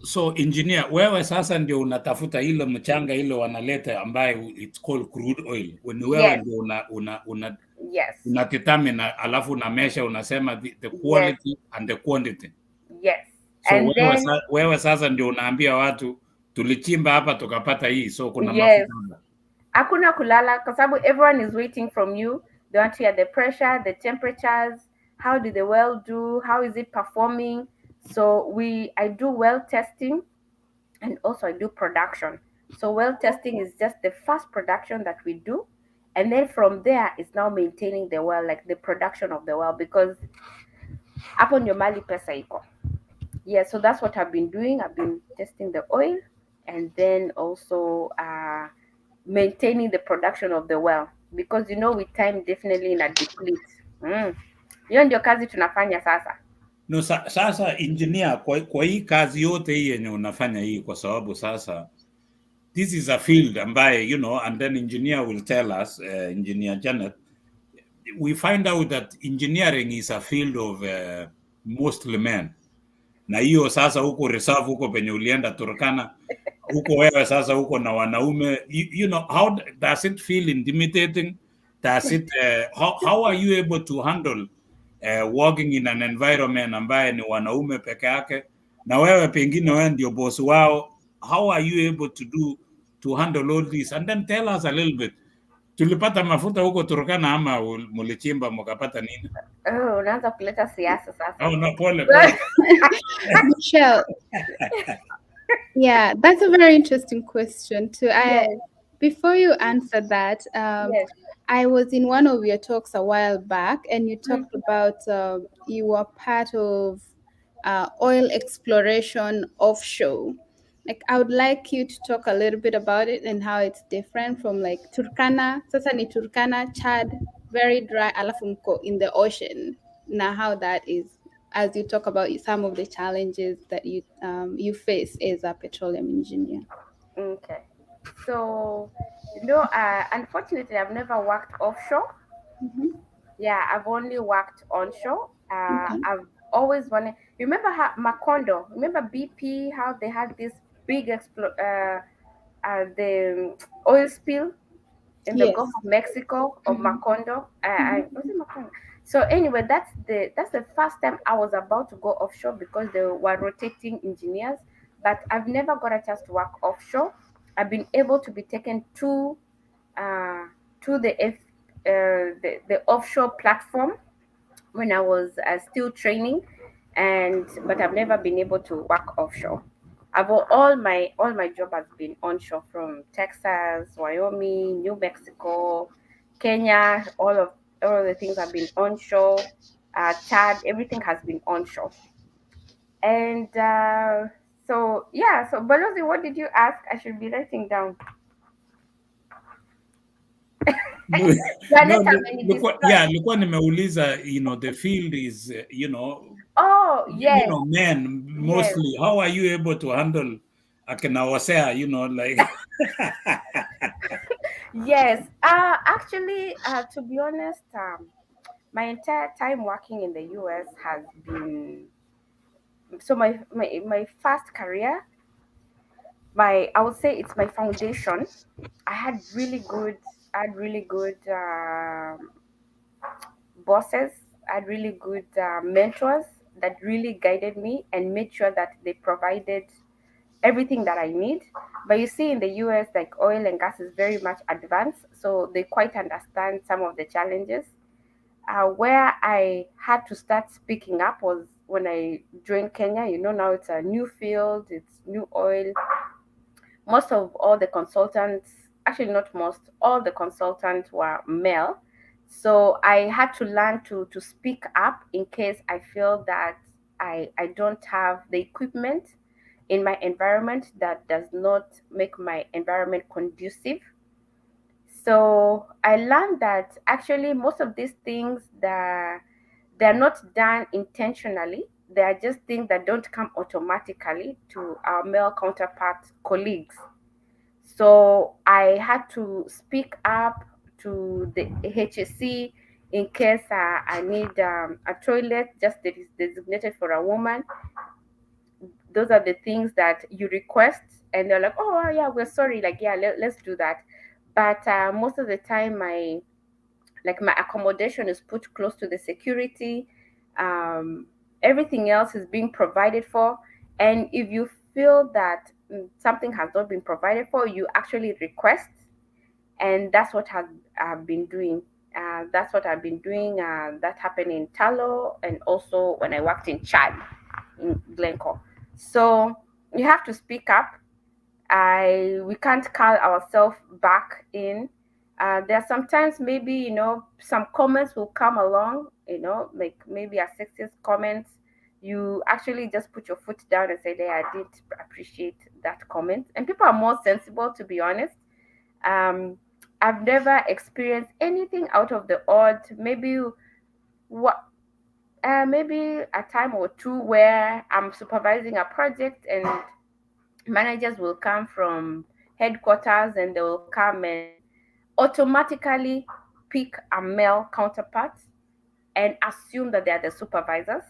[SPEAKER 2] So engineer, wewe sasa ndio unatafuta ile mchanga ile wanaleta ambayo it's called crude oil. When wewe ndio una determine, alafu una measure, unasema the quality and the quantity.
[SPEAKER 4] Yes.
[SPEAKER 2] So wewe sasa ndio unaambia watu tulichimba hapa tukapata hii, so kuna mafuta.
[SPEAKER 4] Hakuna kulala kwa sababu everyone is waiting from you. They want to hear the pressure, the temperatures, how did the well do, how is it performing. So I do well testing, and also I do production. So well testing is just the first production that we do, and then from there it's now maintaining the well, like the production of the well, because hapo ndio mali pesa iko. Yeah, so that's what I've been doing. I've been testing the oil, and then also maintaining the production of the well, because with time definitely ina deplete. Hiyo ndio kazi tunafanya sasa.
[SPEAKER 2] No, sasa engineer, kwa hii kazi yote hii yenye unafanya hii, kwa sababu sasa this is a field ambaye and then engineer will tell us, engineer Janet, we find out that engineering is a field of mostly men. Na hiyo sasa huko reserve huko penye ulienda Turkana, huko wewe sasa huko na wanaume, you know, how does it feel intimidating? Does it how are you able to handle working in an environment ambaye ni wanaume peke yake, na wewe pengine wewe ndio boss wao? How are you able to handle all this? And then tell us a little bit, tulipata mafuta huko Turkana ama mulichimba mkapata nini?
[SPEAKER 4] Unaanza kuleta siasa sasa.
[SPEAKER 2] Oh, no, pole.
[SPEAKER 3] Michelle, yeah, that's a very interesting question too. Before you answer that,
[SPEAKER 4] Yes.
[SPEAKER 3] I was in one of your talks a while back, and you talked about you were part of oil exploration offshore. Like, I would like you to talk a little bit about it and how it's different from like Turkana. Sasa ni Turkana, Chad, very dry, alafu mko in the ocean. Now, how that is, as you talk about some of the challenges that you face as a petroleum engineer.
[SPEAKER 4] Okay. So, unfortunately, I've never worked offshore.
[SPEAKER 3] Mhm.
[SPEAKER 4] Yeah, I've only worked onshore.
[SPEAKER 3] Okay.
[SPEAKER 4] I've always wanted. Remember how Macondo? Remember BP? How they had this big the oil spill in the
[SPEAKER 3] Yes.
[SPEAKER 4] Gulf of Mexico of Macondo. Was it Macondo? So anyway, that's the first time I was about to go offshore because they were rotating engineers. But I've never got a chance to work offshore. I've been able to be taken to the offshore platform when I was still training, but I've never been able to work offshore. All my job has been onshore, from Texas, Wyoming, New Mexico, Kenya. All of the things have been onshore. Chad, everything has been onshore. And so yeah. So Balozi, what did you ask? I should be writing down.
[SPEAKER 2] No, nilikuwa nimeuliza, you know, the field is, you know,
[SPEAKER 4] Oh yes,
[SPEAKER 2] men mostly. How are you able to handle akina wasea, you know, like
[SPEAKER 4] yes. Actually, to be honest, my entire time working in the US has been so my first career. I would say it's my foundation. I had really good bosses. I had really good mentors that really guided me and made sure that they provided everything that I need. But you see, in the US, like oil and gas is very much advanced, so they quite understand some of the challenges. Where I had to start speaking up was when I joined Kenya. You know, now it's a new field, it's new oil. Most of all the consultants, actually not most, all the consultants were male. So I had to learn to speak up in case I feel that I don't have the equipment in my environment that does not make my environment conducive. So I learned that actually most of these things that they're not done intentionally. They are just things that don't come automatically to our male counterpart colleagues. So I had to speak up to the HSC in case I need a toilet just that is designated for a woman. Those are the things that you request, and they're like, oh yeah, we're sorry, like yeah, let's do that. But most of the time, my accommodation is put close to the security. um, Everything else is being provided for, and if you feel that something has not been provided for, you actually request, and that's what I've been doing. That happened in Tullow, and also when I worked in Chad in Glencore. So you have to speak up. We can't call ourselves back in. There are sometimes maybe some comments will come along, like maybe a sexist comments. You actually just put your foot down and say, "Hey, I didn't appreciate that comment." And people are more sensible, to be honest. Um, I've never experienced anything out of the odd. What maybe a time or two where I'm supervising a project and managers will come from headquarters and they will come and automatically pick a male counterpart and assume that they are the supervisors.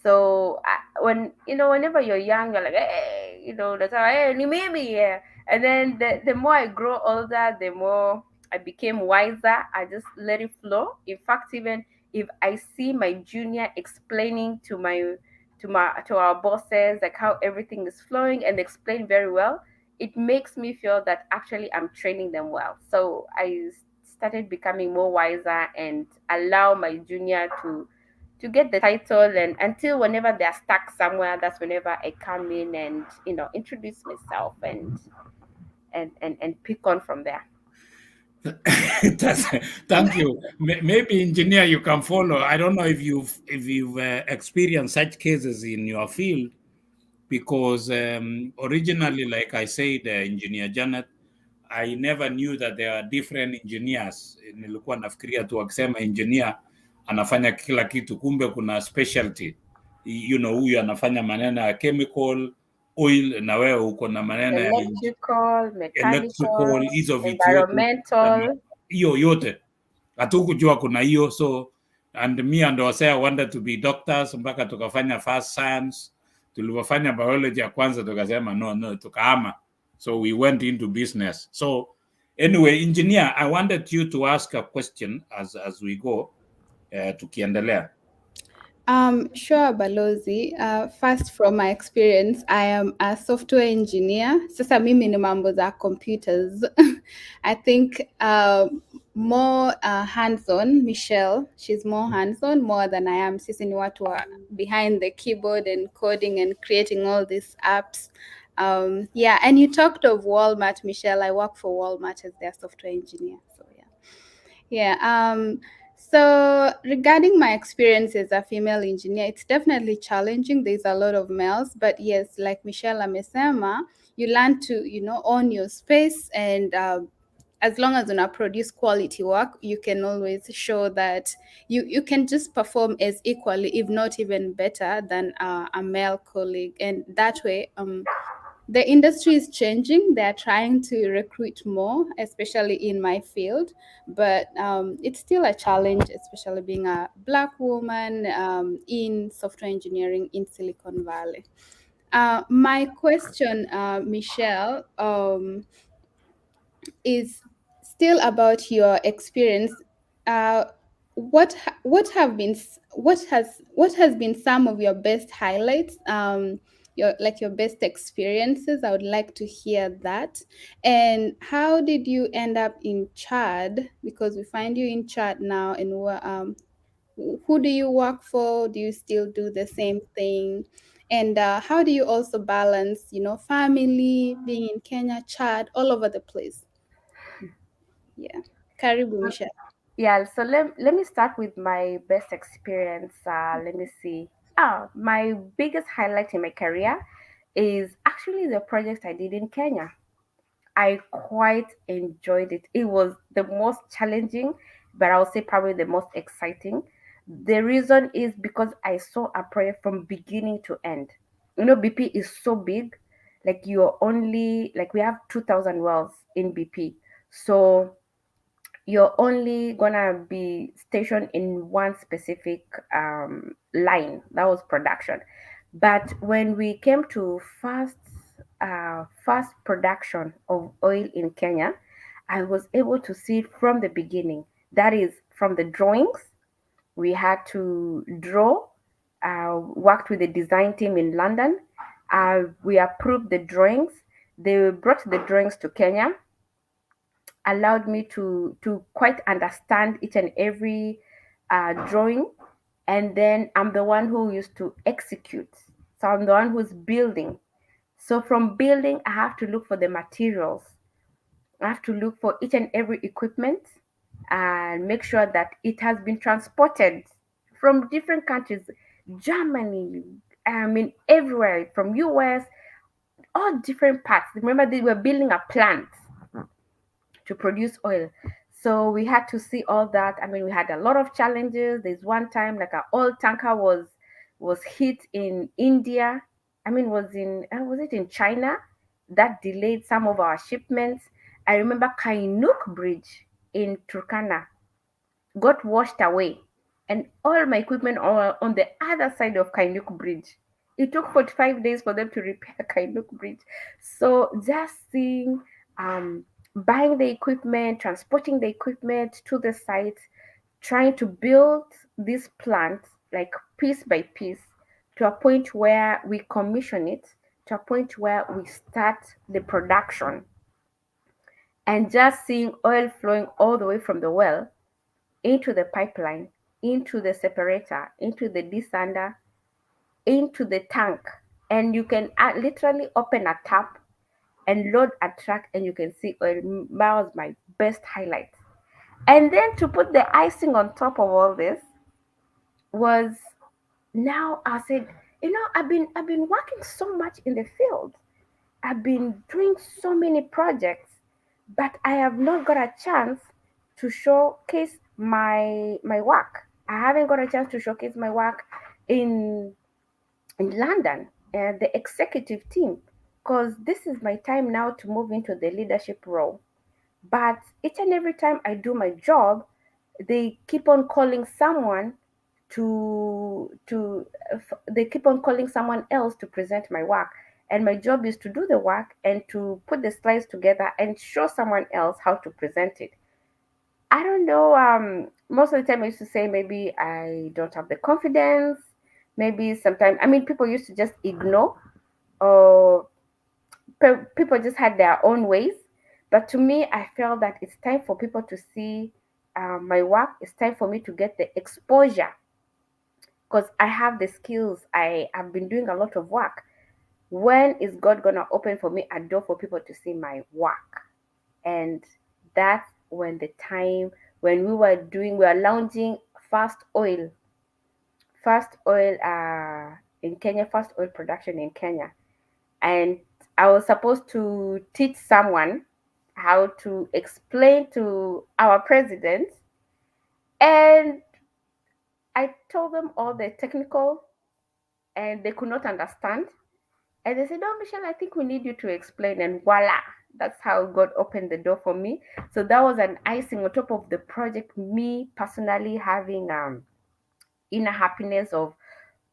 [SPEAKER 4] So whenever you're young, you're like, hey, that's how, hey, ni mimi, yeah. And then the more I grow older, the more I became wiser. I just let it flow. In fact, even if I see my junior explaining to our bosses like how everything is flowing and explain very well, it makes me feel that actually I'm training them well. So I started becoming more wiser and allow my junior to get the title, and until whenever they're stuck somewhere, that's whenever I come in and introduce myself and pick on from there.
[SPEAKER 2] Thank you. Maybe engineer, you can follow. I don't know if you've experienced such cases in your field, because originally, like I said, Engineer Janet, I never knew that there are different engineers. Nilikuwa nafikiria tu akisema engineer anafanya kila kitu, kumbe kuna specialty. Huyu anafanya maneno ya chemical, oil, na wewe uko na maneno ya
[SPEAKER 4] electrical,
[SPEAKER 2] mechanical, hizo vitu
[SPEAKER 4] environmental,
[SPEAKER 2] hiyo yote hatukujua kuna hiyo. So and me and Osea wanted to be doctors, mpaka tukafanya first science. Tulipofanya biology ya kwanza tukasema no, tukahama. So we went into business. So anyway, engineer, I wanted you to ask a question as we go, tukiendelea.
[SPEAKER 3] Sure, Balozi. First, from my experience, I am a software engineer. Sasa mimi ni mambo za computers. I think more hands-on. Michelle, she's more hands-on more than I am. Sisi ni watu wa behind the keyboard and coding and creating all these apps. Yeah, and you talked of Walmart, Michelle. I work for Walmart as their software engineer. So yeah. So regarding my experience as a female engineer, it's definitely challenging. There's a lot of males, but yes, like Michelle amesema, you learn to, own your space, and as long as you produce quality work, you can always show that you can just perform as equally, if not even better than a male colleague. And that way, the industry is changing. They're trying to recruit more, especially in my field, but it's still a challenge, especially being a Black woman in software engineering in Silicon Valley. My question, Michelle, is still about your experience. What has been some of your best highlights? Your best experiences. I would like to hear that. And how did you end up in Chad? Because we find you in Chad now. And who do you work for? Do you still do the same thing? And how do you also balance, family, being in Kenya, Chad, all over the place? Yeah. Karibu, Michelle.
[SPEAKER 4] Yeah, so let me start with my best experience. Let me see. My biggest highlight in my career is actually the project I did in Kenya. I quite enjoyed it. It was the most challenging, but I would say probably the most exciting. The reason is because I saw a project from beginning to end. BP is so big. Like we have 2,000 wells in BP. So you're only gonna be stationed in one specific line. That was production. But when we came to first production of oil in Kenya, I was able to see it from the beginning. That is from the drawings. We had to draw. Worked with the design team in London. We approved the drawings. They brought the drawings to Kenya, allowed me to quite understand each and every drawing, and then I'm the one who used to execute. So I'm the one who's building. So from building, I have to look for the materials. I have to look for each and every equipment and make sure that it has been transported from different countries, Germany, I mean everywhere, from US, all different parts. Remember, they were building a plant to produce oil. So we had to see all that. I mean, we had a lot of challenges. There's one time like our oil tanker was hit in India. I mean, was it in China? That delayed some of our shipments. I remember Kainuk Bridge in Turkana. got washed away, and all my equipment are on the other side of Kainuk Bridge. It took 45 days for them to repair Kainuk Bridge. So just seeing, buying the equipment, transporting the equipment to the site, trying to build this plant like piece by piece to a point where we commission it, to a point where we start the production, and just seeing oil flowing all the way from the well into the pipeline, into the separator, into the desander, into the tank. And you can literally open a tap and load a truck and you can see oil. That was my best highlight. And then to put the icing on top of all this was, now I said, I've been working so much in the field. I've been doing so many projects, but I have not got a chance to showcase my work. I haven't got a chance to showcase my work in London, the executive team, because this is my time now to move into the leadership role. But each and every time I do my job, they keep on calling someone they keep on calling someone else to present my work, and my job is to do the work and to put the slides together and show someone else how to present it. I don't know, most of the time I used to say maybe I don't have the confidence, maybe sometimes, I mean, people used to just ignore, or people just had their own ways. But to me, I felt that it's time for people to see my work. It's time for me to get the exposure, because I have the skills. I have been doing a lot of work. When is God gonna open for me a door for people to see my work? And that's when the time when we were launching First Oil in Kenya, First Oil production in Kenya, and I was supposed to teach someone how to explain to our president, and I told them all the technical, and they could not understand. And they said, "Oh, Michelle, I think we need you to explain." And voila, that's how God opened the door for me. So that was an icing on top of the project. Me personally having inner happiness of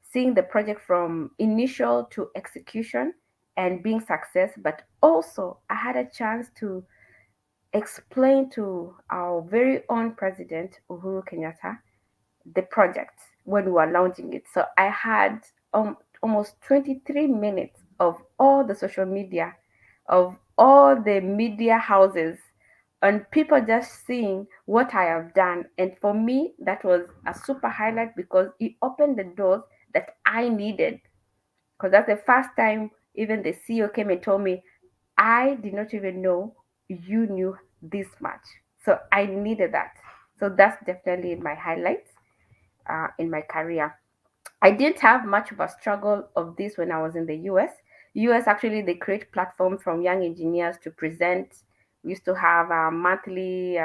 [SPEAKER 4] seeing the project from initial to execution and being success. But also, I had a chance to explain to our very own president, Uhuru Kenyatta, the project when we were launching it. So I had almost 23 minutes of all the social media, of all the media houses, and people just seeing what I have done. And for me, that was a super highlight because it opened the doors that I needed. Because that's the first time even the CEO came and told me, I did not even know you knew this much. So I needed that. So that's definitely my highlights in my career. I didn't have much of a struggle of this when I was in the US. US actually they create platforms from young engineers to present. We used to have a monthly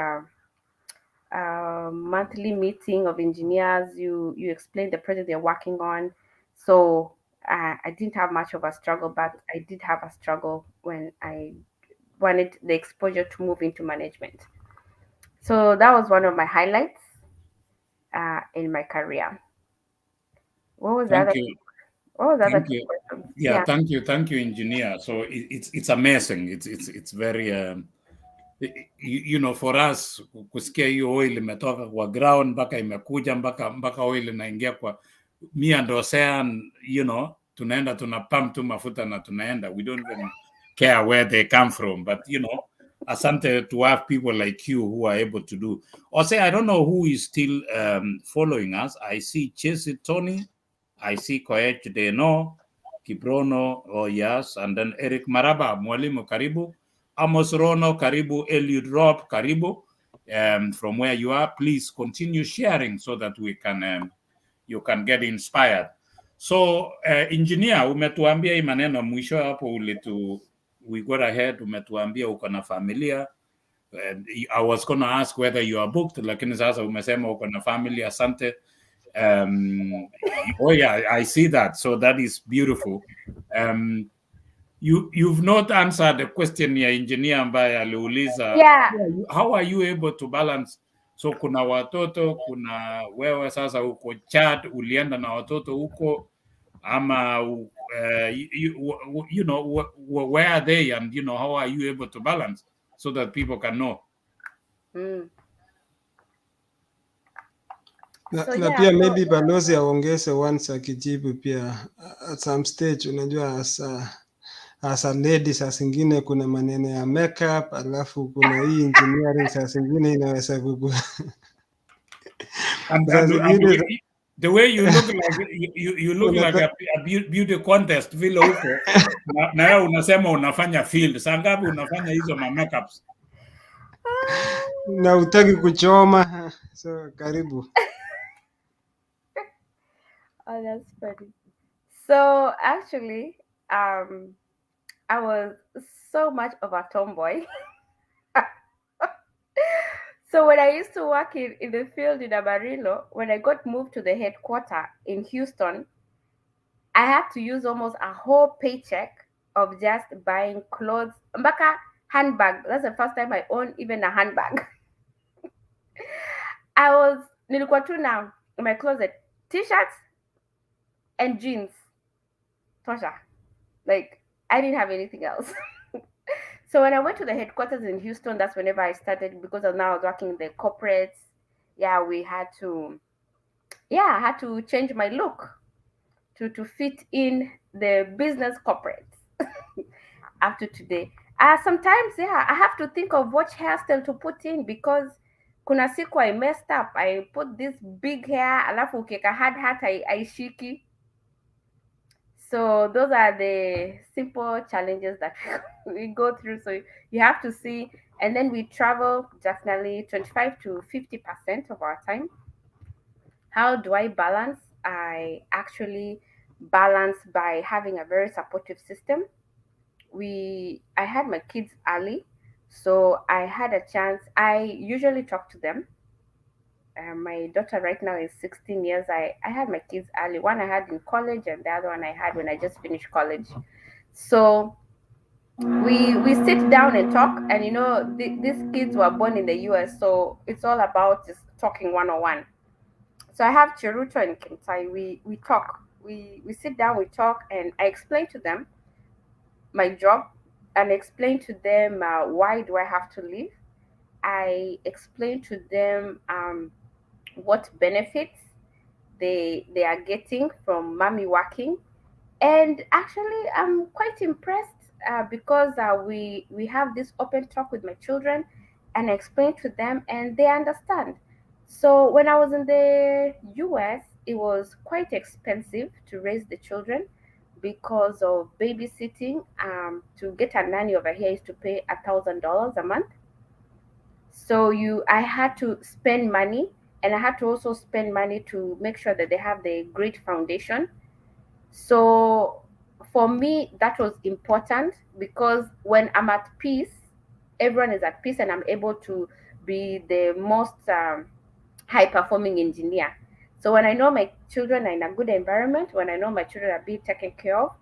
[SPEAKER 4] meeting of engineers. You explain the project they're working on. So I didn't have much of a struggle, but I did have a struggle when I wanted the exposure to move into management. So that was one of my highlights in my career. What was the
[SPEAKER 2] Thank
[SPEAKER 4] other?
[SPEAKER 2] you.
[SPEAKER 4] What was the other
[SPEAKER 2] Thank
[SPEAKER 4] two
[SPEAKER 2] you.
[SPEAKER 4] questions?
[SPEAKER 2] Yeah,
[SPEAKER 4] Yeah.
[SPEAKER 2] thank you, engineer. So it's amazing. It's very for us kusikia hiyo oil imetoka kwa ground mpaka imekuja mpaka oil inaingia kwa me and Ocean, tunaenda tuna pump tu mafuta na tunaenda. We don't even care where they come from, but asante to have people like you who are able to do. Ose, I don't know who is still following us. I see Chesi Tony, I see Koech Deno, Kibrono, oh yes, and then Eric Maraba, Mwalimu Karibu, Amos Rono Karibu, Eliud Rob Karibu. From where you are, please continue sharing so that we can you can get inspired. So engineer, umetuambia hii maneno mwisho hapo we got ahead, umetuambia uko na familia. I was going to ask whether you are booked, lakini sasa umesema uko na family. Asante. Oh yeah, I see that. So that is beautiful. You've not answered the question ya engineer ambaye aliuliza,
[SPEAKER 4] Yeah.
[SPEAKER 2] how are you able to balance So kuna watoto, kuna wewe sasa uko Chad, ulienda na watoto huko, ama you know, where are they, and you know, how are you able to balance so that people can know?
[SPEAKER 1] Na pia maybe balozi aongeze once akijibu pia at some stage, unajua as a lady saa zingine kuna maneno ya makeup, alafu kuna hii engineering saa zingine inaweza kuku
[SPEAKER 2] And the way you look like you look like a beauty contest vile huko na wewe unasema unafanya field. Saa ngapi unafanya hizo makeups?
[SPEAKER 1] na utaki kuchoma, so karibu.
[SPEAKER 4] Oh, that's funny. So actually, I was so much of a tomboy. So when I used to work in the field in Amarillo, when I got moved to the headquarters in Houston, I had to use almost a whole paycheck of just buying clothes. Mbaka handbag. That's the first time I owned even a handbag. Nilikuwa tu na in my closet, t-shirts and jeans. Tosha. Like, I didn't have anything else. So when I went to the headquarters in Houston, that's whenever I started, because now I was working in the corporates. Yeah, I had to change my look to fit in the business corporates up to today. Sometimes, I have to think of what hairstyle to put in, because kuna siku I messed up. I put this big hair, alafu ukiweka hard hat haishiki. So those are the simple challenges that we go through. So you have to see, and then we travel definitely 25 to 50% of our time. How do I balance? I actually balance by having a very supportive system. I had my kids early, so I had a chance. I usually talk to them. My daughter right now is 16 years. I had my kids early. One I had in college, and the other one I had when I just finished college. So we sit down and talk, and these kids were born in the US, so it's all about just talking one-on-one. So I have Cheruto and Kimtai. We talk. We sit down, we talk, and I explain to them my job, and explain to them why do I have to leave. I explain to them what benefits they are getting from mommy working. And actually, I'm quite impressed because we have this open talk with my children, and I explain to them, and they understand. So when I was in the US, it was quite expensive to raise the children because of babysitting. To get a nanny over here is to pay $1,000 a month. So I had to spend money, and I had to also spend money to make sure that they have the great foundation. So for me, that was important, because when I'm at peace, everyone is at peace, and I'm able to be the most high performing engineer. So when I know my children are in a good environment, when I know my children are being taken care of,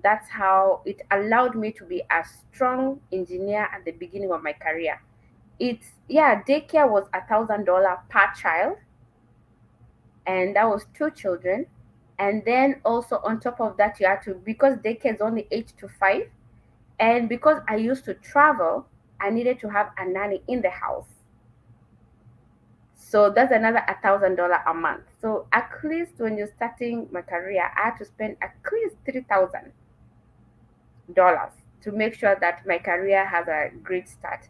[SPEAKER 4] that's how it allowed me to be a strong engineer at the beginning of my career. Daycare was $1,000 per child, and that was 2 children. And then also on top of that, you had to, because daycare is only 8 to 5, and because I used to travel, I needed to have a nanny in the house. So that's another $1,000 a month. So at least when you're starting my career, I had to spend at least $3,000 to make sure that my career has a great start.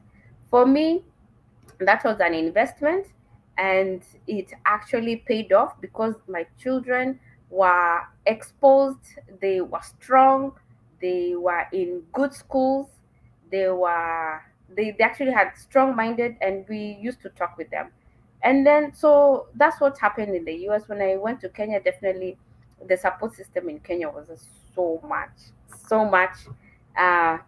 [SPEAKER 4] For me, that was an investment, and it actually paid off because my children were exposed, they were strong, they were in good schools, they actually had strong minded, and we used to talk with them. And then, so that's what happened in the US. When I went to Kenya, definitely the support system in Kenya was so much.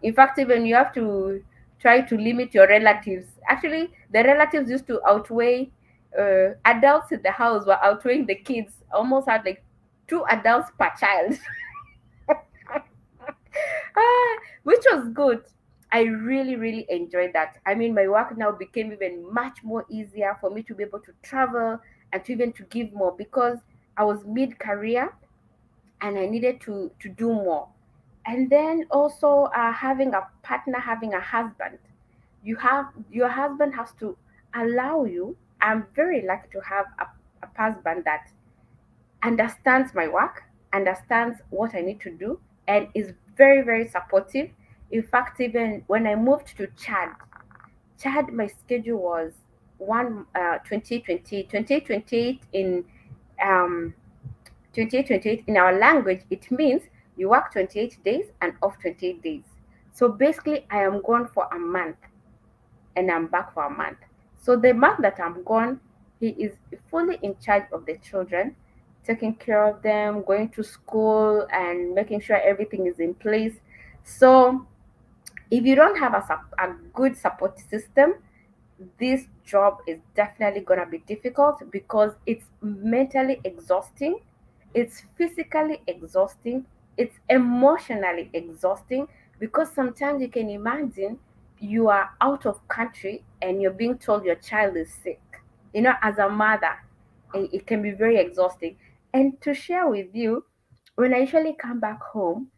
[SPEAKER 4] In fact, even you have to try to limit your relatives. Actually, the relatives used to outweigh, adults in the house were outweighing the kids. Almost had like 2 adults per child. Which was good. I really, really enjoyed that. I mean, my work now became even much more easier for me to be able to travel and to even to give more, because I was mid-career and I needed to do more. And then also having a partner, having a husband, your husband has to allow you. I'm very lucky to have a husband that understands my work, understands what I need to do, and is very, very supportive. In fact, even when I moved to Chad, my schedule was 2028 in um, 28 in our language. It means you work 28 days and off 28 days. So basically, I am gone for a month and I'm back for a month. So the month that I'm gone, he is fully in charge of the children, taking care of them, going to school, and making sure everything is in place. So if you don't have a good support system, this job is definitely going to be difficult, because it's mentally exhausting, it's physically exhausting, it's emotionally exhausting, because sometimes you can imagine you are out of country and you're being told your child is sick. As a mother, it can be very exhausting. And to share with you, when I usually come back home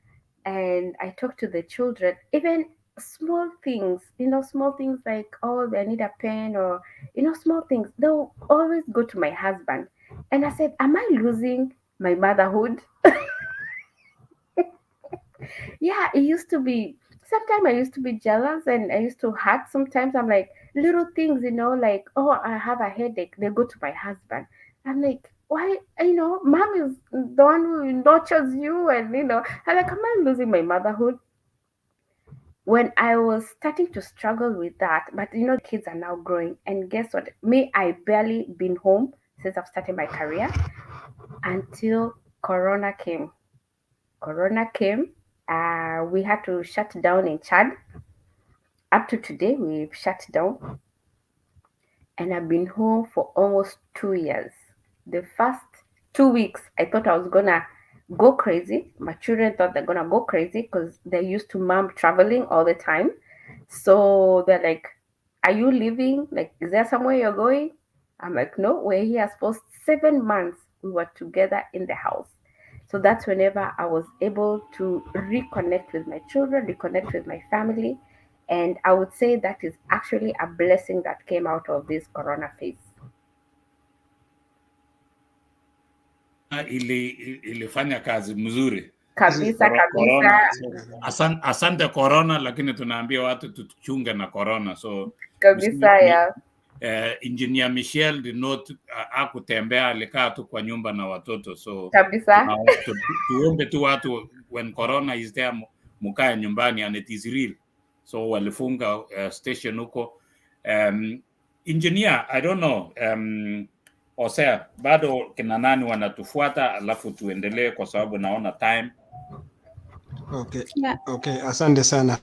[SPEAKER 4] and I talk to the children, even small things, small things like, oh, I need a pen, or, small things, they'll always go to my husband. And I said, am I losing my motherhood? Yeah, it used to be, sometimes I used to be jealous and I used to hurt. Sometimes I'm like, little things, like, oh, I have a headache. They go to my husband. I'm like, why? Mom is the one who nurtures you. And, I'm like, am I losing my motherhood? When I was starting to struggle with that, but kids are now growing, and guess what? Me, I barely been home since I've started my career until Corona came. Corona came. We had to shut down in Chad. Up to today, we've shut down, and I've been home for almost 2 years. The first 2 weeks, I thought I was gonna go crazy. My children thought they're gonna go crazy because they're used to mom traveling all the time. So they're like, are you leaving? Like, is there somewhere you're going? I'm like, no, we're here. For 7 months, we were together in the house. So that's whenever I was able to reconnect with my children, reconnect with my family. And I would say that is actually a blessing that came out of this corona phase.
[SPEAKER 2] Ilifanya kazi mzuri
[SPEAKER 4] Kabisa,
[SPEAKER 2] corona.
[SPEAKER 4] kabisa.
[SPEAKER 2] Asante corona, lakini tunaambia watu tuchunge na corona. So
[SPEAKER 4] Kabisa, yeah.
[SPEAKER 2] Engineer Michelle did not akutembea, alikaa tu kwa nyumba na watoto. So
[SPEAKER 4] kabisa,
[SPEAKER 2] tuombe tu watu, when corona is there, mukae nyumbani, and it is real. So walifunga station huko. Engineer, I don't know, Osea, bado kina nani wanatufuata, alafu tuendelee kwa sababu naona time.
[SPEAKER 1] Okay.
[SPEAKER 3] Yeah.
[SPEAKER 1] Okay, asante sana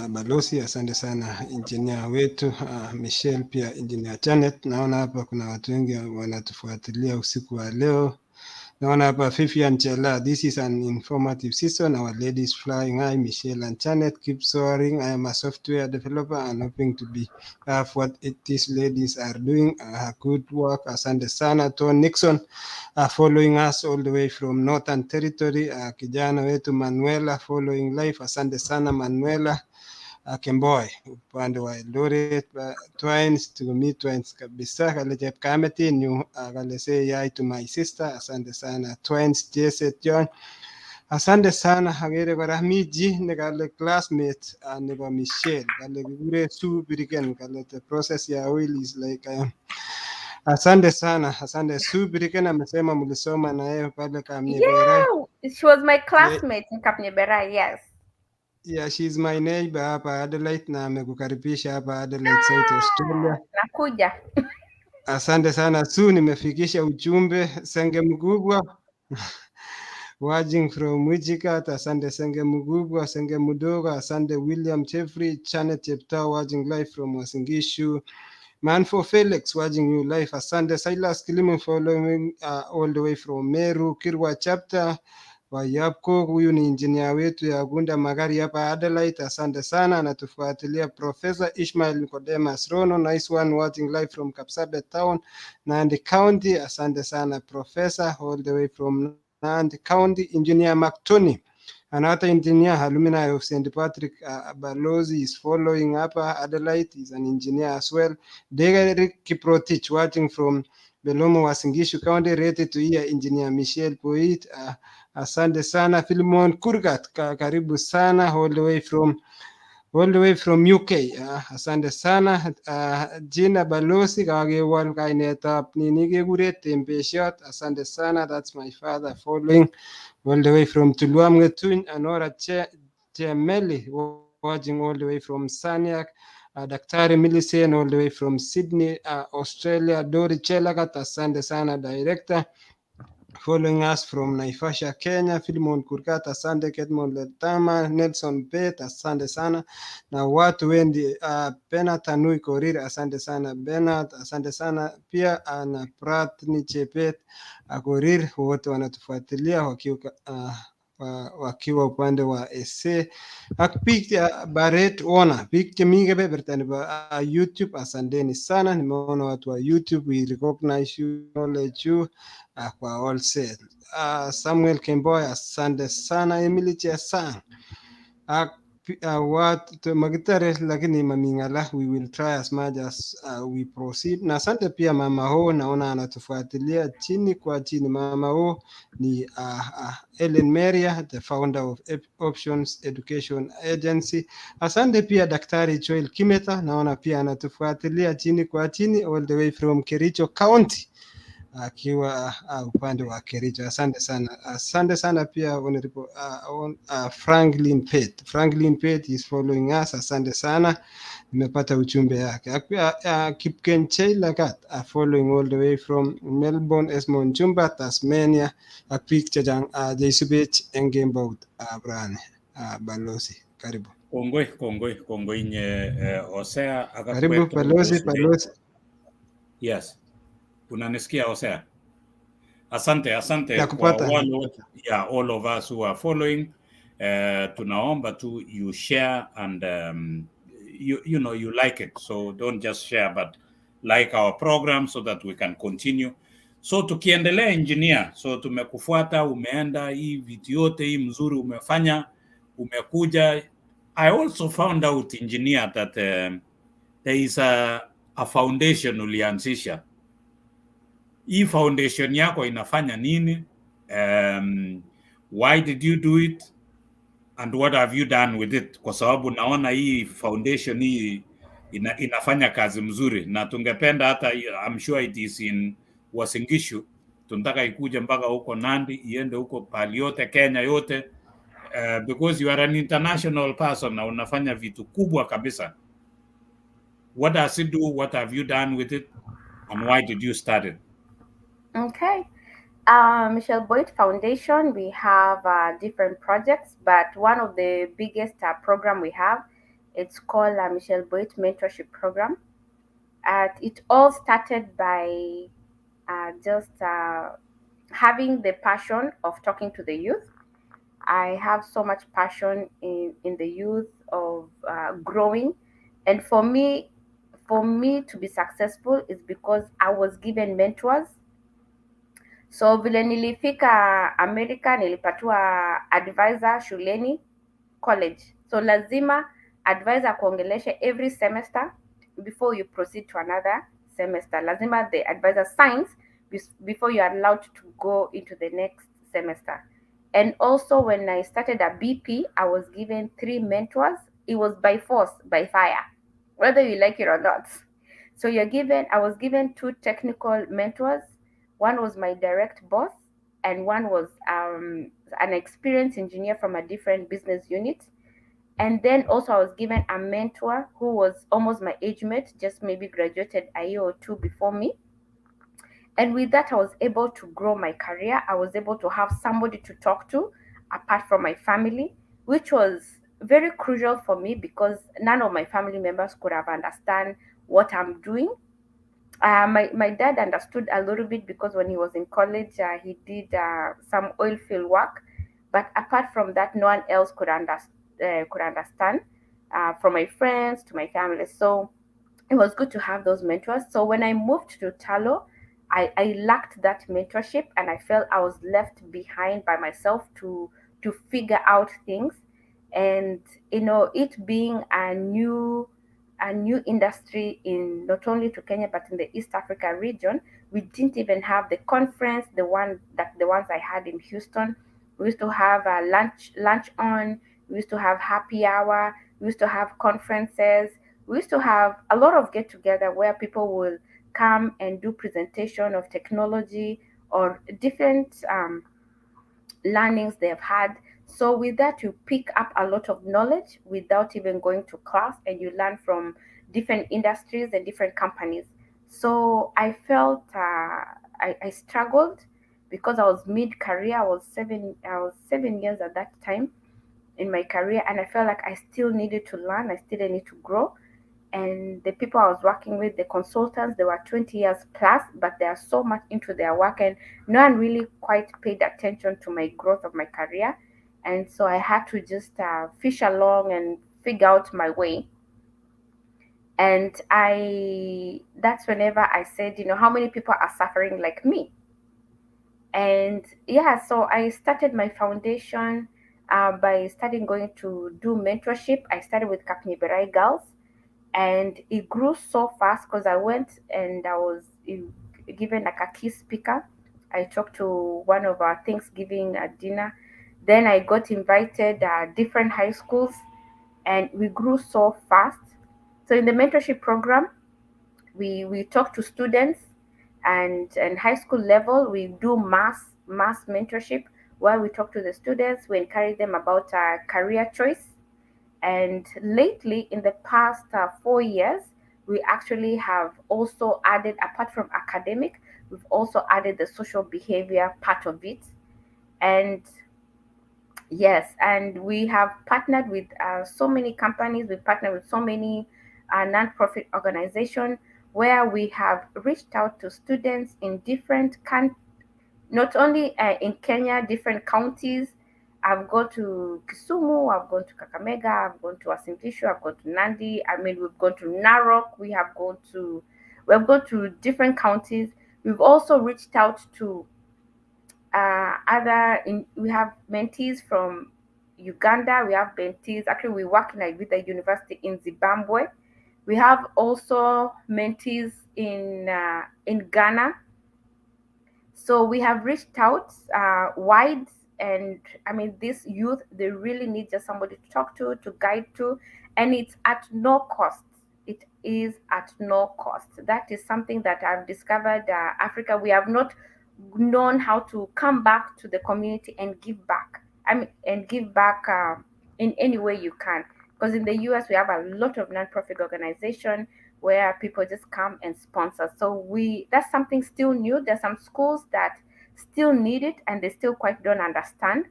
[SPEAKER 1] balozi, asante sana engineer wetu Michelle, pia engineer Janet. Naona hapa kuna watu wengi wanatufuatilia usiku wa leo. Naona hapa Vivian Chela, this is an informative season. Our ladies flying high. Michelle and Janet, keep soaring. I am a software developer and hoping to be what these ladies are doing. Good work. Asante sana. Ton Nixon following us all the way from Northern Territory. Kijana wetu Manuela following live. Asante sana Manuela. Kemboy upande wa Eldoret twins to me twins kabisa kale Chepkameti new kale say hi to my sister. Asante sana twins Jesse John. Asante sana agere kora miji ne kale classmate nebo Michelle kale kikure Sue Biriken kale the process ya oil is like asante sana, asante. Sue Biriken amesema mlisoma na yeye pale Kamnyeberai.
[SPEAKER 4] Yeah, she was my classmate in Kamnyeberai, yes.
[SPEAKER 1] Yeah, she's my neighbor hapa Adelaide na amekukaribisha hapa Adelaide, South Australia.
[SPEAKER 4] Nakuja.
[SPEAKER 1] Asante sana Sue, nimefikisha ujumbe. Senge Mugubwa watching from Wichita. Asante Senge Mugubwa, Senge Mudoga. Asante William Jeffrey, Janet Cheptao watching live from Wasingishu. Manfo Felix watching you live. Asante Silas Kilimo following all the way from Meru, Kirwa chapter. wa Yapco. Huyu ni engineer wetu ya Gunda Magari hapa Adelaide. Asante sana, anatufuatilia. Professor Ishmael Nicodemus Rono, nice one, watching live from Kapsabet Town, Nandi County. Asante sana Professor, all the way from Nandi County. Engineer Mactoni, another engineer, alumni of St. Patrick Balozi, is following up Adelaide. He's an engineer as well. Derek Kiprotich, watching from Belomo Wasingishu County, rated to hear Engineer Michelle Boit. Asante sana. Philemon Kurgat, karibu sana, all the way from UK. Asante sana. Jina Balosi kagewal kainetab nini kekure Tembesiot. Asante sana. That's my father following all the way from Tuluam Ngetuny. Anora Chemeli watching all the way from Saniak. Daktari Millicent all the way from Sydney, Australia. Dori Chelagat, asante sana director. Following us from Naivasha, Kenya, Philemon Kurgat, asante. Kedmon Letama, Nelson Bet, asante sana. Na watu wengi, Bernard Tanui Korir, asante sana Bernard, asante sana pia na Pratni Chepet Korir, wote wanatufuatilia wakiwa upande wa SA. Ak biik Barrett Ona, biik chemi kebeberta nebo YouTube, asanteni sana. Nimeona watu wa YouTube, we recognize you, knowledge you kwa all set. Samuel Kemboy, asante sana. Emily Chesang, watu magitare lakini mamingala, we will try as much as we proceed. Na asante pia Mama Ho, naona anatufuatilia chini kwa chini. Mama Ho ni Ellen Maria, the founder of Options Education Agency. Asante pia Daktari Joel Kimeta, naona pia anatufuatilia chini kwa chini, all the way from Kericho County, akiwa upande wa Kericho. Asante sana. Asante sana pia Honorable Franklin Pate. Franklin Pate is following us. Asante sana, nimepata ujumbe yake. Kipkenchei Lagat following all the way from Melbourne, Esmond Jumba, Tasmania. Apik chajang Jaisubech Engembout Brane Balozi. Karibu.
[SPEAKER 2] Kongoi nye Hosea
[SPEAKER 1] Karibu Balozi.
[SPEAKER 2] Yes. Unanisikia Hosea? Asante
[SPEAKER 1] kwa
[SPEAKER 2] all of us who are following. Tunaomba tu you share and you know you like it, so don't just share but like our program so that we can continue. So tukiendelea engineer, so tumekufuata, umeenda hii vitu yote hii mzuri umefanya, umekuja. I also found out engineer that there is a foundation ulianzisha. Hii foundation yako inafanya nini? Why did you do it? And what have you done with it? Kwa sababu naona hii foundation hii inafanya kazi mzuri, na tungependa hata, I'm sure it is in Wasingishu, tunataka ikuje mpaka huko Nandi, iende huko pali yote Kenya yote, because you are an international person na unafanya vitu kubwa kabisa. What does it do? What have you done with it? And why did you start it?
[SPEAKER 4] Okay. Michelle Boit Foundation, we have different projects, but one of the biggest program we have, it's called Michelle Boit Mentorship Program. It all started by just having the passion of talking to the youth. I have so much passion in the youth of growing, and for me to be successful is because I was given mentors. So vile nilifika America, nilipatiwa advisor shuleni college. So lazima advisor kuongeleshe every semester before you proceed to another semester. Lazima the advisor signs before you are allowed to go into the next semester. And also when I started a BP, I was given 3 mentors. It was by force, by fire, whether you like it or not. So I was given 2 technical mentors. One was my direct boss, and one was an experienced engineer from a different business unit. And then also I was given a mentor who was almost my age mate, just maybe graduated a year or 2 before me. And with that, I was able to grow my career. I was able to have somebody to talk to apart from my family, which was very crucial for me because none of my family members could have understand what I'm doing. My dad understood a little bit because when he was in college, he did some oil field work, But apart from that, no one else could understand, from my friends to my family. So it was good to have those mentors. So when I moved to Tullow, I lacked that mentorship, and I felt I was left behind by myself to figure out things. And it being a new industry in not only to Kenya but in the East Africa region, we didn't even have the conference, the ones I had in Houston. We used to have a lunch on. We used to have happy hour. We used to have conferences. We used to have a lot of get together where people will come and do presentation of technology or different learnings they've had. So with that, you pick up a lot of knowledge without even going to class, and you learn from different industries and different companies. So I felt I struggled because I was mid-career. I was 7 years at that time in my career, and I felt like I still needed to learn. I still needed to grow. And the people I was working with, the consultants, they were 20 years plus, but they are so much into their work, and no one really quite paid attention to my growth of my career. And so I had to just fish along and figure out my way. And that's whenever I said, how many people are suffering like me? And yeah, so I started my foundation by starting going to do mentorship. I started with Kapniberai Girls, and it grew so fast because I went and I was given like a key speaker. I talked to one of our Thanksgiving dinner. Then I got invited different high schools, and we grew so fast. So in the mentorship program, we talk to students, and high school level we do mass mentorship where we talk to the students, we encourage them about career choice. And lately, in the past 4 years, we actually have also added, apart from academic, we've also added the social behavior part of it. And yes, and we have partnered with so many companies, we've partnered with so many non-profit organizations where we have reached out to students in different not only in Kenya, different counties. I've gone to Kisumu, I've gone to Kakamega, I've gone to Asingishu, I've gone to Nandi. I mean, we've gone to Narok, we have gone to different counties. We've also reached out to we have mentees from Uganda, we have mentees. Actually, we work with a university in Zimbabwe. We have also mentees in Ghana. So we have reached out wide, and I mean, this youth, they really need just somebody to talk to guide to, and it's at no cost. It is at no cost. That is something that I've discovered. Africa, we have not known how to come back to the community and give back. I mean, and give back in any way you can. Because in the US, we have a lot of nonprofit organization where people just come and sponsor. So that's something still new. There's some schools that still need it and they still quite don't understand.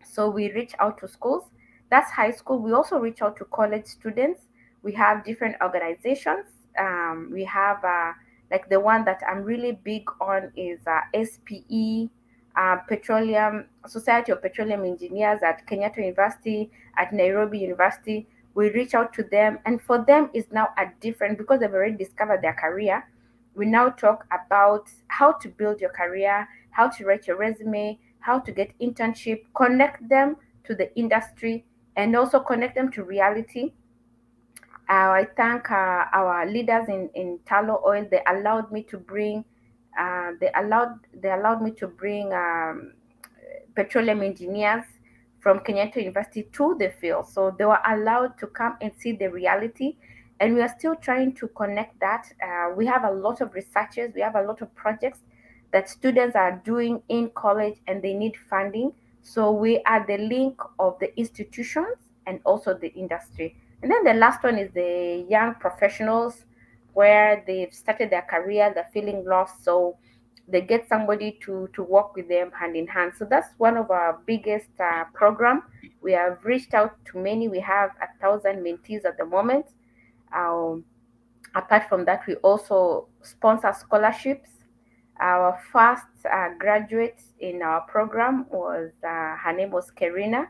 [SPEAKER 4] So we reach out to schools. That's high school. We also reach out to college students. We have different organizations. We have like the one that I'm really big on is SPE, Petroleum Society of Petroleum Engineers at Kenyatta University, at Nairobi University. We reach out to them, and for them is now a different, because they've already discovered their career. We now talk about how to build your career, how to write your resume, how to get internship, connect them to the industry, and also connect them to reality. I thank our leaders in Tullow Oil. They allowed me to bring petroleum engineers from Kenyatta University to the field. So they were allowed to come and see the reality. And we are still trying to connect that. We have a lot of researchers, we have a lot of projects that students are doing in college and they need funding. So we are the link of the institutions and also the industry. And then the last one is the young professionals where they've started their career, they're feeling lost. So they get somebody to work with them hand in hand. So that's one of our biggest program. We have reached out to many. We have 1,000 mentees at the moment. Um, Apart from that, we also sponsor scholarships Our first graduate in our program was, her name was Karina.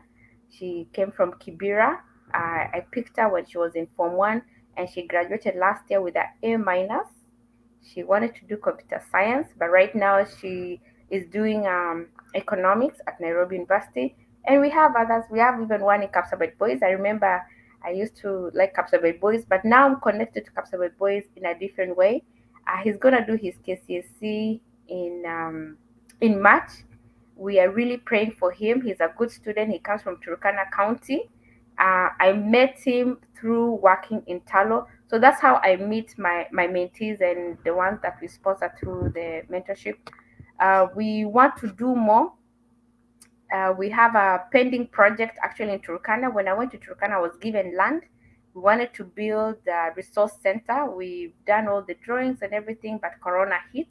[SPEAKER 4] She came from Kibera. I picked her when she was in Form 1, and she graduated last year with an A minus. She wanted to do computer science, but right now she is doing economics at Nairobi University. And we have others. We have even one in Kapsabet Boys. I remember I used to like Kapsabet Boys, but now I'm connected to Kapsabet Boys in a different way. He's gonna do his KCSE in March. We are really praying for him. He's a good student. He comes from Turkana County. I met him through working in Tullow. So that's how I meet my mentees and the ones that we sponsor through the mentorship. We want to do more. We have a pending project actually in Turkana. When I went to Turkana, I was given land. We wanted to build a resource center. We've done all the drawings and everything, but Corona hit.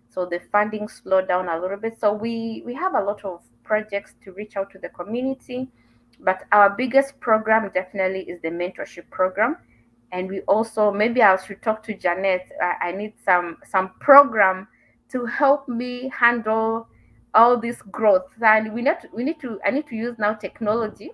[SPEAKER 4] So the funding slowed down a little bit. So we have a lot of projects to reach out to the community. But our biggest program definitely is the mentorship program. And we also, maybe I should talk to Janet. I need some program to help me handle all this growth. And I need to use now technology,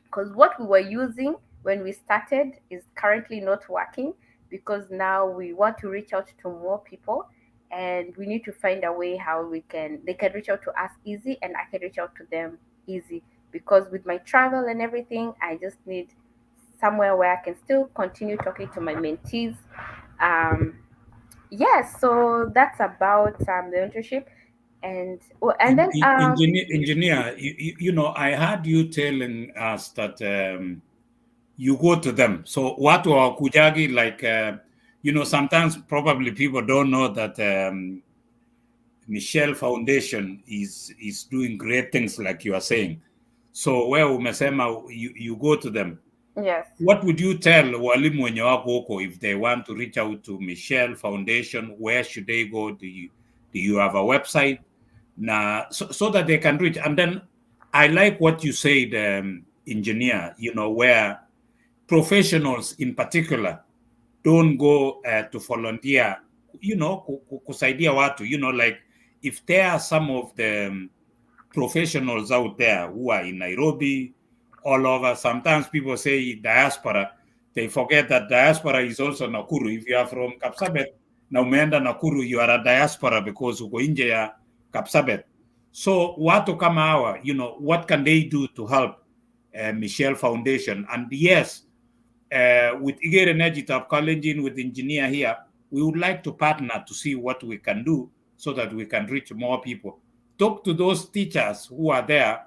[SPEAKER 4] because what we were using when we started is currently not working, because now we want to reach out to more people, and we need to find a way how they can reach out to us easy, and I can reach out to them easy, because with my travel and everything, I just need somewhere where I can still continue talking to my mentees. Yes, so that's about the mentorship. And then
[SPEAKER 2] Engineer, you know, I heard you telling us that you go to them. So what are Kujagi like? You know, sometimes probably people don't know that Michelle Foundation is doing great things, like you are saying. So where umesema you go to them.
[SPEAKER 4] yes.
[SPEAKER 2] What would you tell walimu wenye wako huko if they want to reach out to Michelle Foundation? Where should they go? Do you have a website? So that they can reach. And then I like what you said, engineer, you know, where professionals in particular don't go to volunteer, you know, kusaidia watu, you know, like if there are some of the professionals out there who are in Nairobi, all over. Sometimes people say diaspora. They forget that diaspora is also Nakuru. If you are from Kapsabet, na umeenda Nakuru, you are a diaspora because uko nje ya Kapsabet. So watu kama hawa, you know, what can they do to help Michelle Foundation? And yes, with Igere Nee Chitab Kalenjin, with engineer here, we would like to partner to see what we can do so that we can reach more people. Talk to those teachers who are there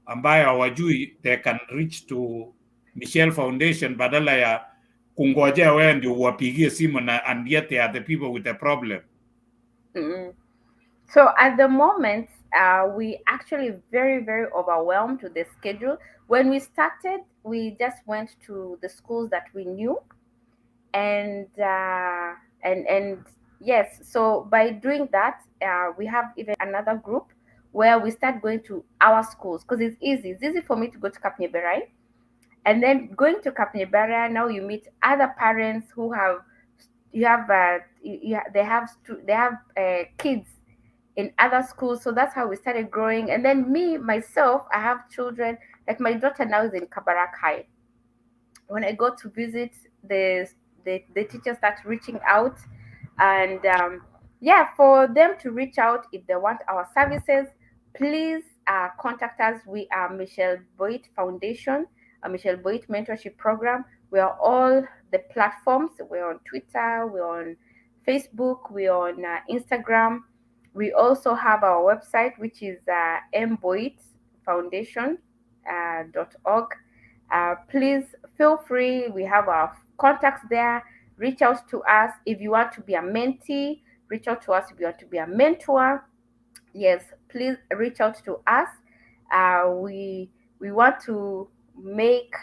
[SPEAKER 2] ambayo hawajui, they can reach to Michelle Foundation badala ya kungojea wewe ndio uwapigie simu and yet they are the people with the problem.
[SPEAKER 4] Mm-hmm. So at the moment, we actually very, very overwhelmed with the schedule. When we started, we just went to the schools that we knew, and yes. So by doing that, we have even another group where we start going to our schools, because it's easy. It's easy for me to go to Kapnyeberai, and then going to Kapnyeberai, now you meet other parents who have they have kids in other schools. So that's how we started growing. And then me myself, I have children. Like my daughter now is in Kabarak High. When I go to visit, the teachers start reaching out, and yeah, for them to reach out if they want our services, please contact us. We are Michelle Boit Foundation, a Michelle Boit Mentorship Program. We are all the platforms. We're on Twitter, we're on Facebook, we're on Instagram. We also have our website, which is mboitfoundation.org. Please feel free. We have our contacts there. Reach out to us if you want to be a mentee. Reach out to us if you want to be a mentor. Yes, please reach out to us. We want to make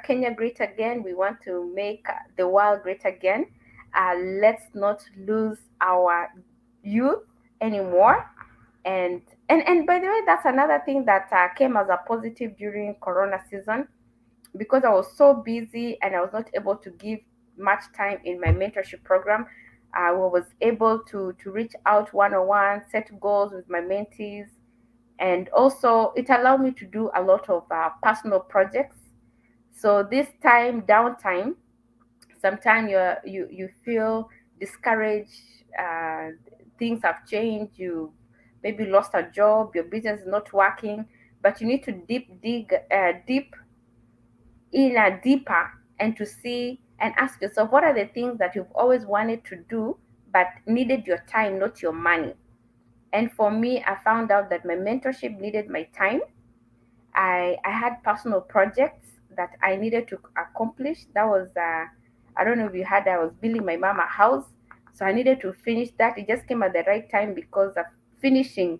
[SPEAKER 4] Kenya great again. We want to make the world great again. Let's not lose our youth anymore. And by the way, that's another thing that came as a positive during Corona season, because I was so busy and I was not able to give much time in my mentorship program. I was able to reach out one-on-one, set goals with my mentees, and also it allowed me to do a lot of personal projects. So this time, downtime, sometimes you feel discouraged. Things have changed. You maybe lost a job. Your business is not working, but you need to deep in a deeper and to see and ask yourself what are the things that you've always wanted to do but needed your time, not your money. And for me, I found out that my mentorship needed my time. I had personal projects that I needed to accomplish. That was I don't know if you had. I was building my mama house, so I needed to finish that. It just came at the right time because of finishing.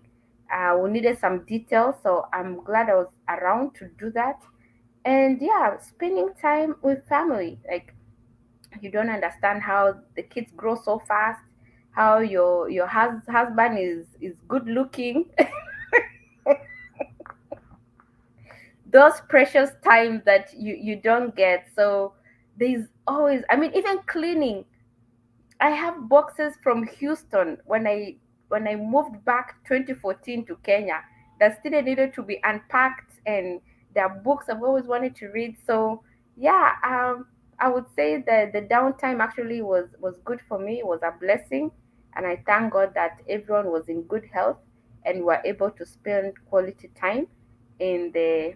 [SPEAKER 4] We needed some details, so I'm glad I was around to do that. And yeah, spending time with family. Like, you don't understand how the kids grow so fast. How your husband is good looking. Those precious times that you don't get. So there's always, I mean, even cleaning. I have boxes from Houston when I moved back 2014 to Kenya that still needed to be unpacked, and there are books I've always wanted to read. So yeah, I would say that the downtime actually was good for me. It was a blessing, and I thank God that everyone was in good health and were able to spend quality time in the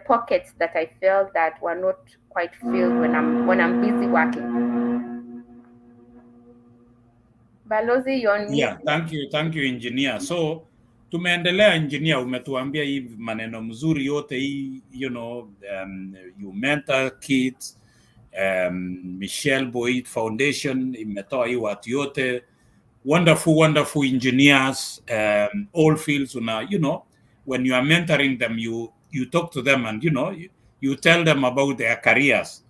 [SPEAKER 4] pockets that I felt that were not quite filled when I'm busy working. Balozi, you're on mute.
[SPEAKER 2] Yeah, thank you engineer. So tumeendelea engineer, umetuambia hii maneno mzuri yote hii, you mentor kids, Michelle Boit Foundation imetoa hii watu yote, wonderful engineers, all fields. When you are mentoring them, you talk to them and you tell them about their careers.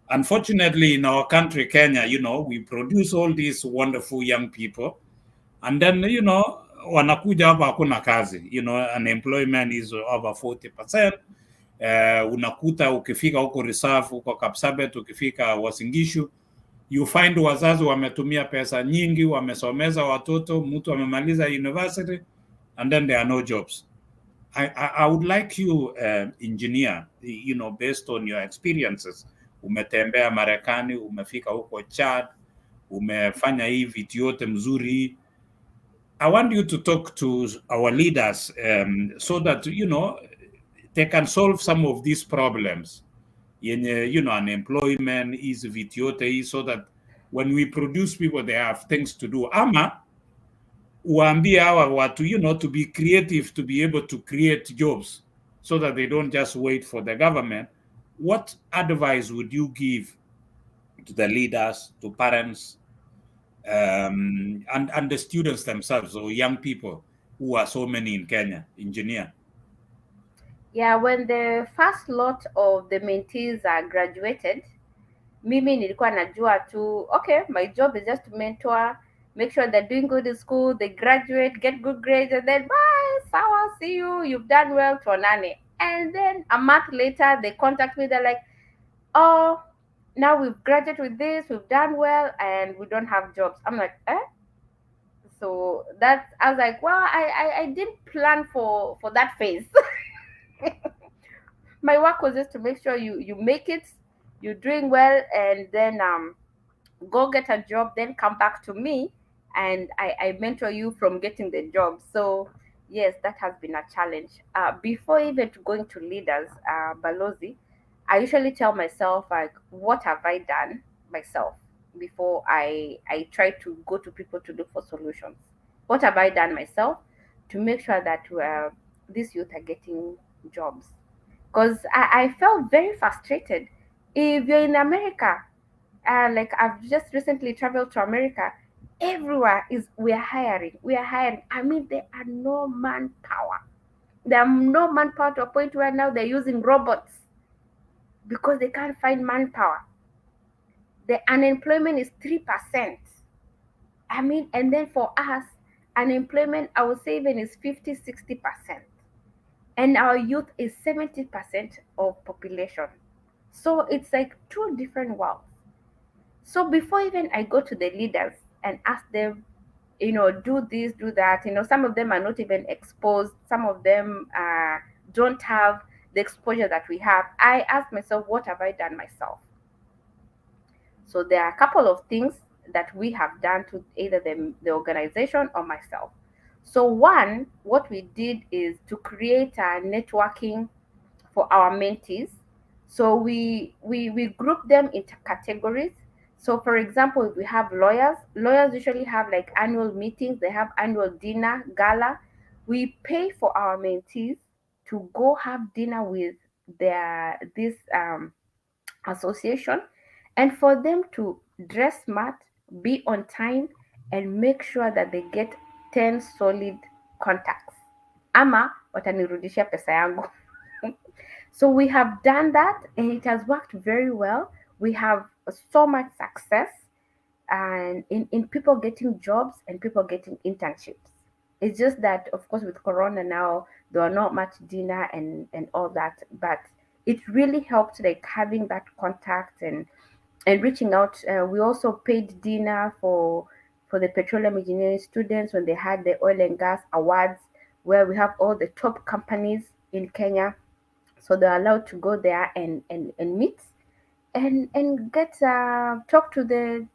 [SPEAKER 2] Unfortunately, in our country, Kenya, we produce all these wonderful young people, and then, wanakuja hapa hakuna kazi. Unemployment is over 40%. Unakuta ukifika huko Reserve, huko Kapsabet, ukifika Wasingishu, you find wazazi wametumia pesa nyingi, wamesomeza watoto, mtu amemaliza university, and then there are no jobs. I would like you, engineer, based on your experiences, umetembea Marekani, umefika huko Chad, umefanya hii vitu yote mzuri. I want you to talk to our leaders, so that, they can solve some of these problems. Unemployment is vitu yote, so that when we produce people, they have things to do. Ama uambie hawa watu, to be creative, to be able to create jobs, so that they don't just wait for the government. What advice would you give to the leaders, to parents, and the students themselves, or young people who are so many in Kenya, engineer?
[SPEAKER 4] Yeah, when the first lot of the mentees are graduated, mimi nilikuwa najua tu, okay, my job is just to mentor, make sure they're doing good in school, they graduate, get good grades, and then bye, sawa, see you, you've done well, tuonane. And then a month later, they contact me, they're like, oh, now we've graduated with this, we've done well, and we don't have jobs. I'm like, eh? So that's, I was like, well, I didn't plan for that phase. My work was just to make sure you make it, you're doing well, and then go get a job, then come back to me, and I mentor you from getting the job. So yes, that has been a challenge. Before even to going to leaders, Balozi, I usually tell myself, like, what have I done myself before I try to go to people to look for solutions. What have I done myself to make sure that these youth are getting jobs? Because I felt very frustrated. If you're in America, like I've just recently traveled to America, everywhere is we are hiring, we are hiring. I mean, there are no manpower. There are no manpower to a point where now they're using robots because they can't find manpower. The unemployment is 3%. I mean, and then for us, unemployment, I would say even is 50-60%. And our youth is 70% of population. So it's like two different worlds. So before even I go to the leaders, and ask them, do this, do that. Some of them are not even exposed. Some of them don't have the exposure that we have. I ask myself, what have I done myself? So there are a couple of things that we have done to either the organization or myself. So one, what we did is to create a networking for our mentees. So we group them into categories. So for example, if we have lawyers usually have like annual meetings, they have annual dinner, gala. We pay for our mentees to go have dinner with this association, and for them to dress smart, be on time, and make sure that they get 10 solid contacts, ama watanirudishia pesa yangu. So we have done that and it has worked very well. We have so much success and in people getting jobs and people getting internships. It's just that, of course, with Corona now, there are not much dinner and all that, but it really helped, like having that contact and reaching out. We also paid dinner for the petroleum engineering students when they had the oil and gas awards, where we have all the top companies in Kenya, so they're allowed to go there and meet and get talk to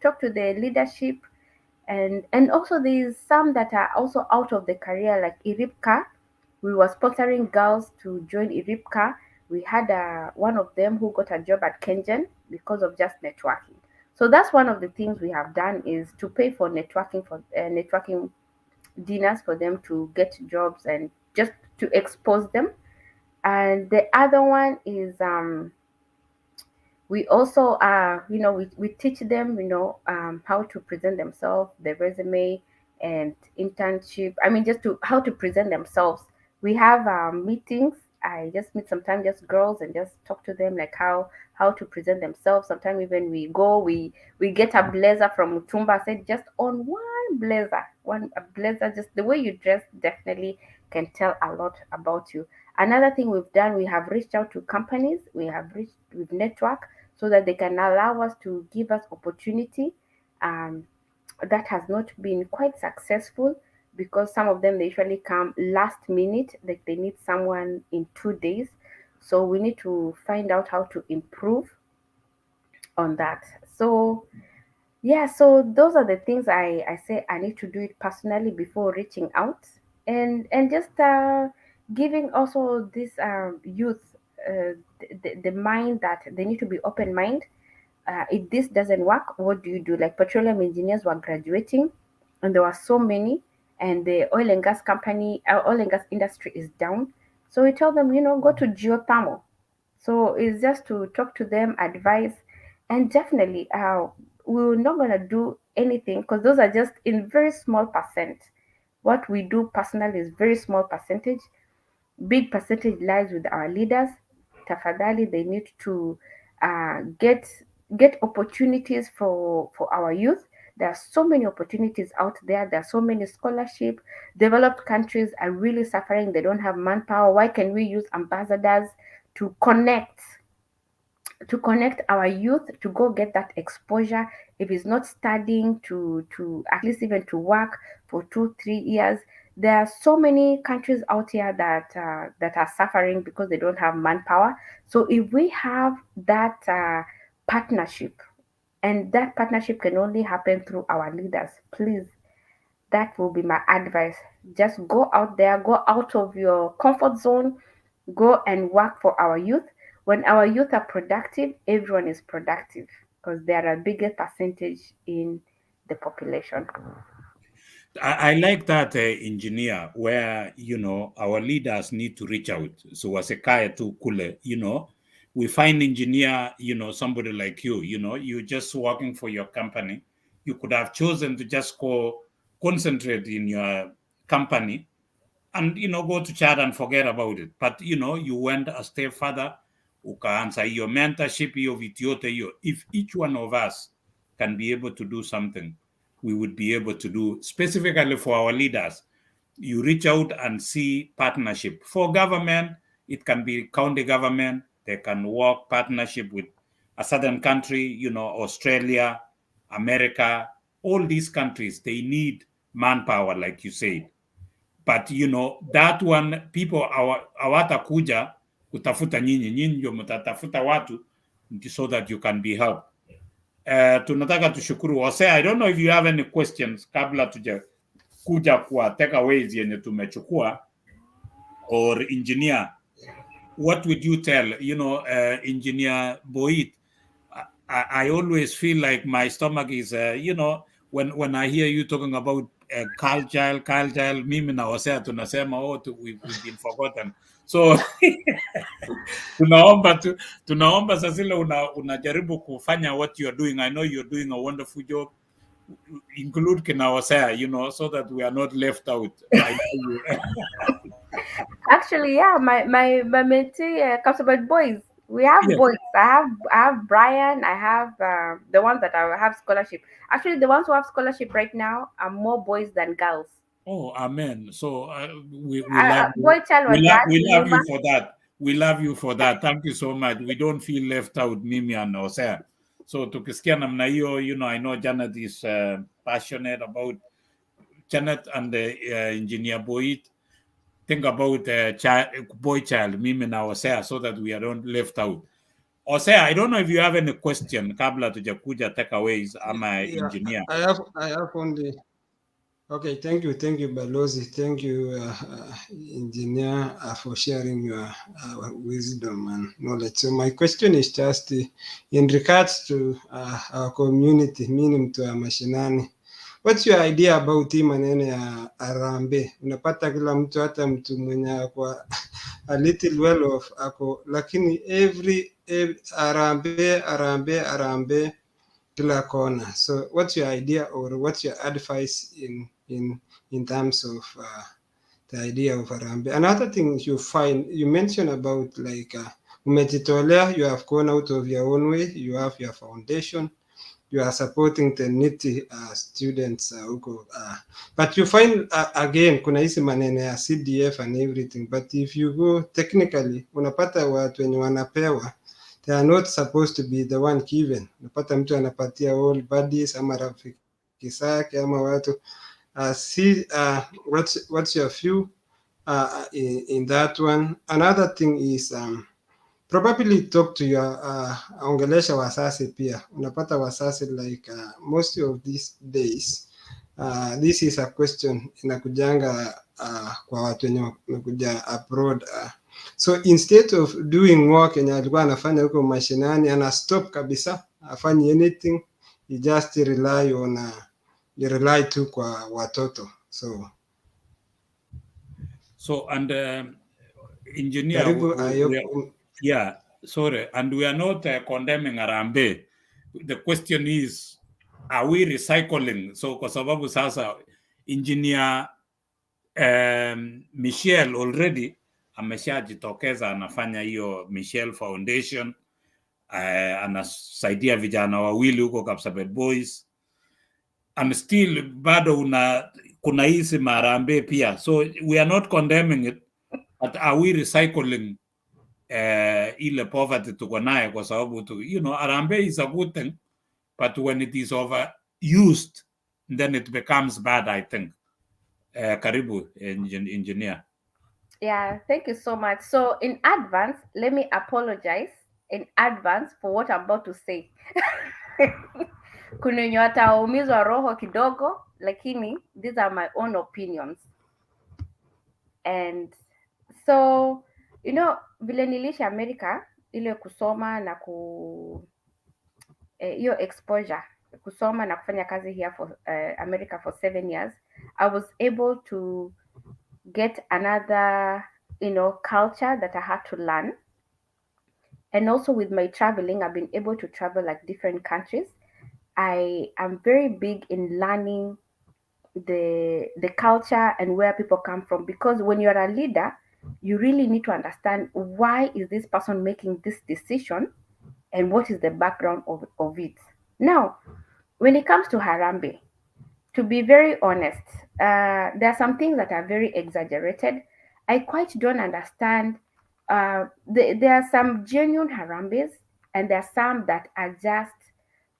[SPEAKER 4] talk to the leadership, and also there's some that are also out of the career, like Iripka. We were sponsoring girls to join Iripka. We had one of them who got a job at Kenyan because of just networking. So that's one of the things we have done, is to pay for networking dinners for them to get jobs and just to expose them. And the other one is we also we teach them how to present themselves, the resume and internship, I mean just to how to present themselves. We have meetings. I just meet sometimes just girls and just talk to them, like how to present themselves. Sometimes even we get a blazer from Mutumba. Said just on one blazer, one a blazer, just the way you dress definitely can tell a lot about you. Another thing we've done, we have reached out to companies, we have reached with network, so that they can allow us to give us opportunity. Um, that has not been quite successful, because some of them, they usually come last minute, like they need someone in 2 days. So we need to find out how to improve on that. So yeah, so those are the things I say I need to do it personally before reaching out, and just giving also this youth the mind that they need to be open mind. If this doesn't work, what do you do? Like petroleum engineers were graduating, and there were so many, and the oil and gas company, oil and gas industry is down. So we tell them, go to geothermal. So it's just to talk to them, advise, and definitely we're not gonna do anything, because those are just in very small percent. What we do personally is very small percentage. Big percentage lies with our leaders. Tafadhali, they need to get opportunities for our youth. There are so many opportunities out there. There are so many scholarship. Developed countries are really suffering. They don't have manpower. Why can we use ambassadors to connect our youth to go get that exposure? If it's not studying, to at least even to work for 2 3 years. There are so many countries out here that are suffering because they don't have manpower. So if we have that partnership, and that partnership can only happen through our leaders, please, that will be my advice. Just go out there, go out of your comfort zone, go and work for our youth. When our youth are productive, everyone is productive, because they are a bigger percentage in the population.
[SPEAKER 2] I like that engineer, where our leaders need to reach out. So wasekaya tu kule, we find engineer, somebody like you're just working for your company. You could have chosen to just go concentrate in your company and go to chat and forget about it. But you went a step further, ukaanza your mentorship, your vitiote, if each one of us can be able to do something, we would be able to do specifically for our leaders. You reach out and see partnership. For government, it can be county government. They can work partnership with a certain country, Australia, America, all these countries, they need manpower, like you said. But that one, people hawatakuja kutafuta nyinyi ndio mtatafuta watu so that you can be helped. Tunataka tushukuru Hosea. I don't know if you have any questions kabla kuja kwa takeaways yenye tumechukua, or engineer, what would you tell engineer Boit? I always feel like my stomach is when I hear you talking about culture, mimi na Hosea tunasema we've been forgotten. So tunaomba sasa ile unajaribu kufanya what you are doing. I know you're doing a wonderful job. Include kina Hosea, so that we are not left out.
[SPEAKER 4] Actually, yeah, my mentee, Consultant Boys. We have boys. I have Brian. I have the ones that have scholarship. Actually, the ones who have scholarship right now are more boys than girls.
[SPEAKER 2] Oh, amen. So we love you. We love you for that. We love you for that. Thank you so much. We don't feel left out, Mimi and Hosea. So tukisikia namna hiyo, I know Janet is passionate about Janet and engineer Boit. Think about boy child, Mimi na Hosea, so that we are not left out. Hosea, I don't know if you have any question kabla tujakuja takeaways ama engineer.
[SPEAKER 1] I have only. Okay, thank you, Balozi. Thank you, engineer, for sharing your wisdom and knowledge. So my question is just in regards to our community, meaning to our mashinani. What's your idea about hii maneno ya arambe? Unapata kila mtu, hata mtu mwenye kwa a little well off ako, lakini every arambe kila kona. So what's your idea, or what's your advice in terms of the idea of arambe? Another thing you mentioned about like umejitolea, you have gone out of your own way, you have your foundation, you are supporting the needy students huko, but you find again kuna hizi maneno ya CDF and everything, but if you go technically unapata watu wenye wanapewa, they are not supposed to be the one given. Unapata mtu anapatia all buddies ama rafiki zake ama watu. What's your view in that one? Another thing is probably talk to your ongelesha wasasi pia. Unapata wasasi like most of these days, this is a question inakujanga kwa watu wenye wamekuja abroad. So instead of doing work yenye alikuwa anafanya huko mashinani, ana stop kabisa, afanye anything, you just rely on you rely tu kwa watoto. So
[SPEAKER 2] and engineer, yeah, sorry, and we are not condemning Arambe. The question is, are we recycling? So kwa sababu sasa engineer Michelle already ameshajitokeza, anafanya hiyo Michelle Foundation, anasaidia vijana wawili huko Kapsabet Boys, and still bado kuna hizi marambe pia. So we are not condemning it, but are we recycling ile poverty tuko naye? Kwa sababu arambe is a good thing, but when it is overused, then it becomes bad, I think. Karibu, engineer.
[SPEAKER 4] Yeah, thank you so much. So in advance, let me apologize in advance for what I'm about to say. Kuna wenye wataumizwa roho kidogo, lakini these are my own opinions. And so, vile nilisha America, ile kusoma na hiyo exposure, kusoma na kufanya kazi here for America for 7 years, I was able to get another, culture that I had to learn. And also with my traveling, I've been able to travel like different countries. I am very big in learning the culture and where people come from, because when you're a leader, you really need to understand why is this person making this decision and what is the background of it. Now, when it comes to Harambe, to be very honest, there are some things that are very exaggerated. I quite don't understand. There are some genuine Harambes, and there are some that are just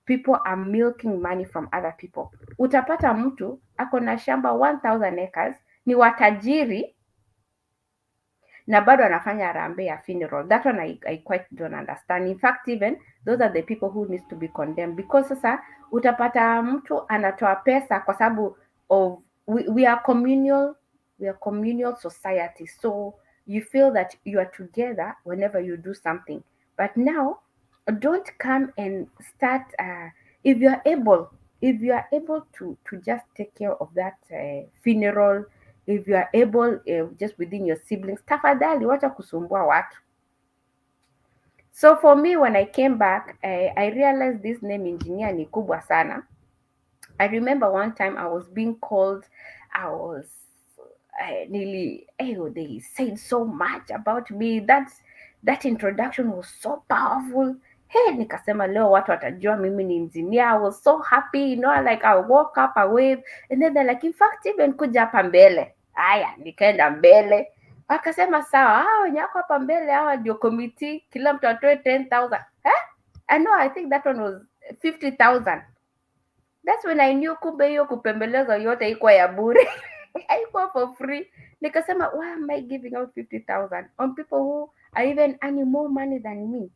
[SPEAKER 4] people are milking money from other people. Utapata mtu ako na shamba 1000 acres, ni watajiri na bado anafanya harambee ya funeral. That one I quite don't understand. In fact, even those are the people who needs to be condemned, because sasa utapata mtu anatoa pesa kwa sababu of we are communal society, so you feel that you are together whenever you do something. But now, don't come and start if you are able to just take care of that funeral, if you are able just within your siblings, tafadhali wacha kusumbua watu. So for me, when I came back, I realized this name engineer ni kubwa sana. I remember one time I was being called, they said so much about me. That introduction was so powerful. Hey, nikasema leo watu watajua mimi ni engineer. I was so happy, like I woke up, I wave, and then they're like, in fact, even kuja hapa mbele. Aya, nikaenda mbele. Wakasema sawa, wenye wako hapa mbele hawa ndio committee, kila mtu atoe 10,000. I think that one was 50,000. That's when I knew kumbe hiyo kupembeleza yote iko ya bure. Haikuwa for free. Nikasema, why am I giving out 50,000 on people who are even earning more money than me,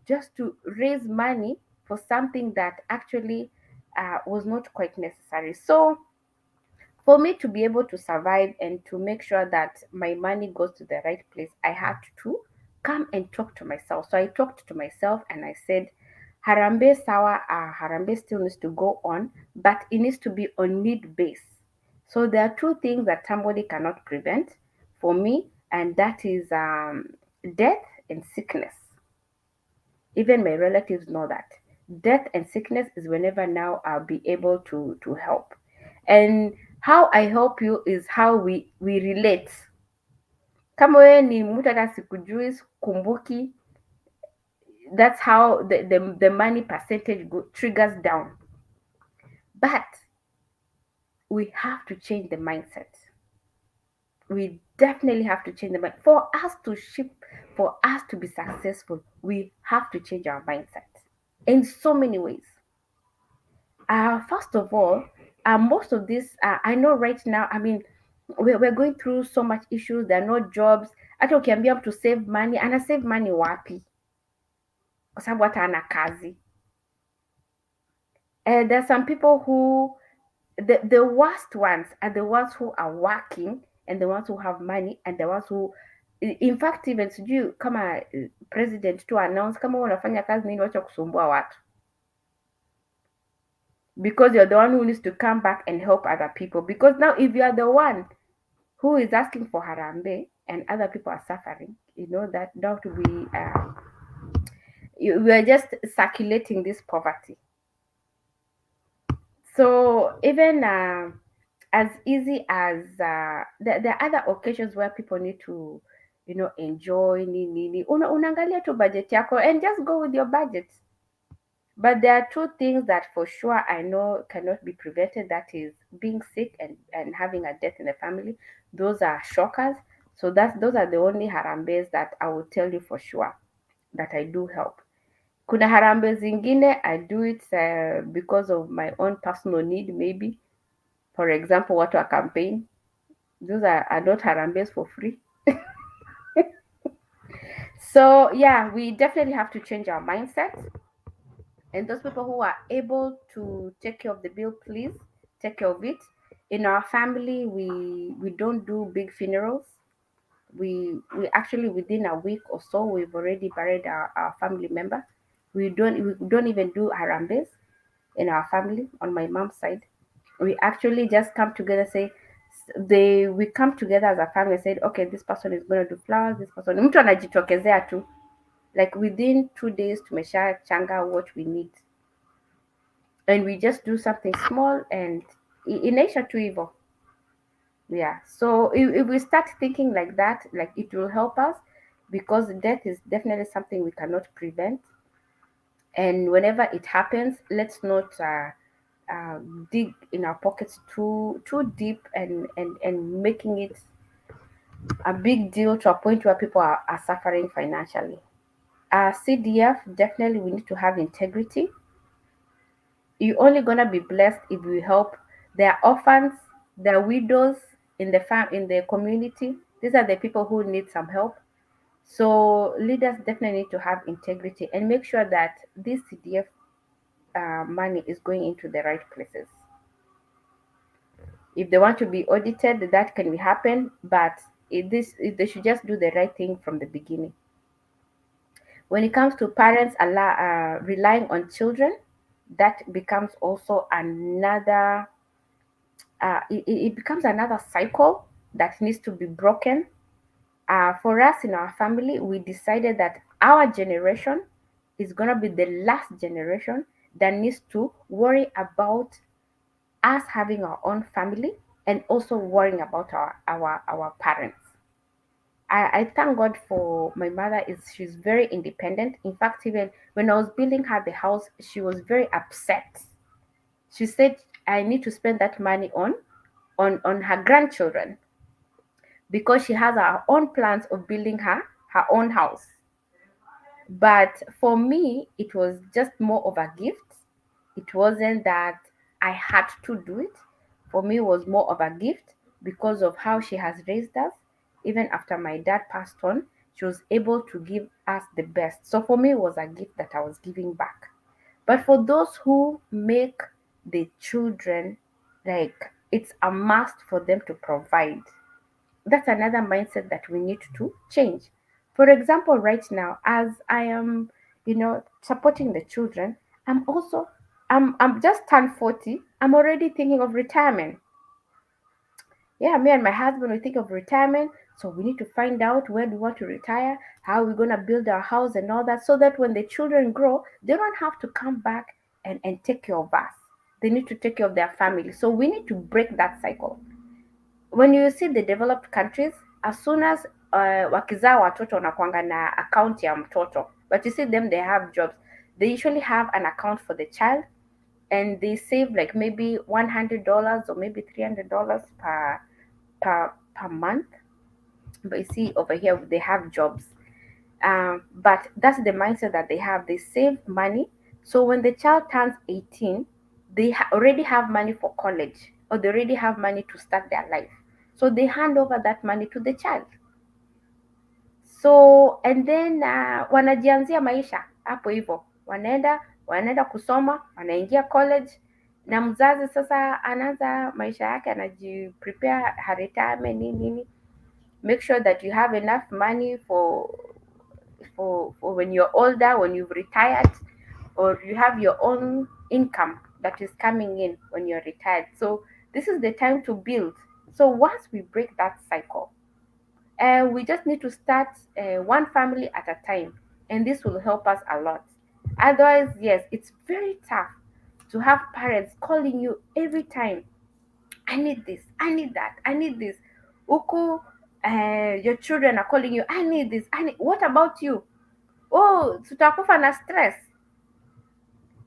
[SPEAKER 4] just to raise money for something that actually was not quite necessary. So for me to be able to survive and to make sure that my money goes to the right place, I had to come and talk to myself. So I talked to myself and I said, Harambee sawa, Harambee still needs to go on, but it needs to be on need base. So there are two things that somebody cannot prevent for me, and that is death and sickness. Even my relatives know that. Death and sickness is whenever now I'll be able to help. And how I help you is how we relate. Kama wewe ni mtu hata sikujui, kumbuki, that's how the money percentage triggers down. But we have to change the mindset. We definitely have to change the mindset. For us to ship, for us to be successful, we have to change our mindset in so many ways. First of all, most of this, I know right now, I mean, we're going through so much issues. There are no jobs. Hata ukiambia mtu save money, ana save money wapi? Kwa sababu hata ana kazi. There are some people who, the worst ones are the ones who are working and the ones who have money and the ones who, in fact, even sijui kama president to announce kama unafanya kazi nini, wacha kusumbua watu. Because you're the one who needs to come back and help other people. Because now if you are the one who is asking for harambee and other people are suffering, that we are just circulating this poverty. So even as easy as there are other occasions where people need to enjoy nini, unaangalia tu budget yako and just go with your budget. But there are two things that for sure I know cannot be prevented. That is being sick and having a death in the family. Those are shockers. So those are the only harambees that I will tell you for sure that I do help. Kuna harambee zingine I do it because of my own personal need, maybe. For example, watu wa campaign. Those are not harambees for free. So yeah, we definitely have to change our mindset. And those people who are able to take care of the bill, please take care of it. In our family, we don't do big funerals. We actually, within a week or so, we've already buried our family member. We don't even do harambees in our family on my mom's side. We actually just come together, we come together as a family and said, okay, this person is going to do flowers, this person, mtu anajitokezea tu. Like within 2 days, tumesha changa what we need. And we just do something small and inaisha tu hivyo. Yeah. So if we start thinking like that, like it will help us, because death is definitely something we cannot prevent. And whenever it happens, let's not dig in our pockets too deep and making it a big deal to a point where people are suffering financially. CDF, definitely we need to have integrity. You're only gonna be blessed if you help. There are orphans, there are widows in the community. These are the people who need some help. So leaders definitely need to have integrity and make sure that this CDF money is going into the right places. If they want to be audited, that can happen, but they should just do the right thing from the beginning. When it comes to parents relying on children, that becomes also another. It becomes another cycle that needs to be broken. For us in our family, we decided that our generation is gonna be the last generation that needs to worry about us having our own family and also worrying about our parents. I thank God for my mother. She's very independent. In fact, even when I was building her the house, she was very upset. She said I need to spend that money on her grandchildren because she has her own plans of building her own house. But for me, it was just more of a gift. It wasn't that I had to do it. For me, it was more of a gift because of how she has raised us. Even after my dad passed on, she was able to give us the best. So for me, it was a gift that I was giving back. But for those who make the children, like, it's a must for them to provide, that's another mindset that we need to change. For example, right now, as I am, supporting the children, I'm just turned 40. I'm already thinking of retirement. Yeah, me and my husband, we think of retirement. So we need to find out where we want to retire, how we're gonna build our house and all that, so that when the children grow, they don't have to come back and take care of us. They need to take care of their family. So we need to break that cycle. When you see the developed countries, as soon as wakizaa watoto wanakuanga na account ya mtoto, but you see them, they have jobs, they usually have an account for the child, and they save like maybe $100 or maybe $300 per month. But you see over here they have jobs, but that's the mindset that they have. They save money, so when the child turns 18, they already have money for college, or they already have money to start their life. So they hand over that money to the child. So and then wanajianzia maisha hapo hivyo, wanaenda kusoma, wanaingia college, na mzazi sasa anaanza maisha yake, anajiprepare her retirement nini. Make sure that you have enough money for when you're older, when you've retired, or you have your own income that is coming in when you're retired. So this is the time to build. So once we break that cycle, we just need to start one family at a time, and this will help us a lot. Otherwise, yes, it's very tough to have parents calling you every time. I need this, I need that, I need this. Uku, your children are calling you, I need this, what about you? Oh, tutakufa na stress.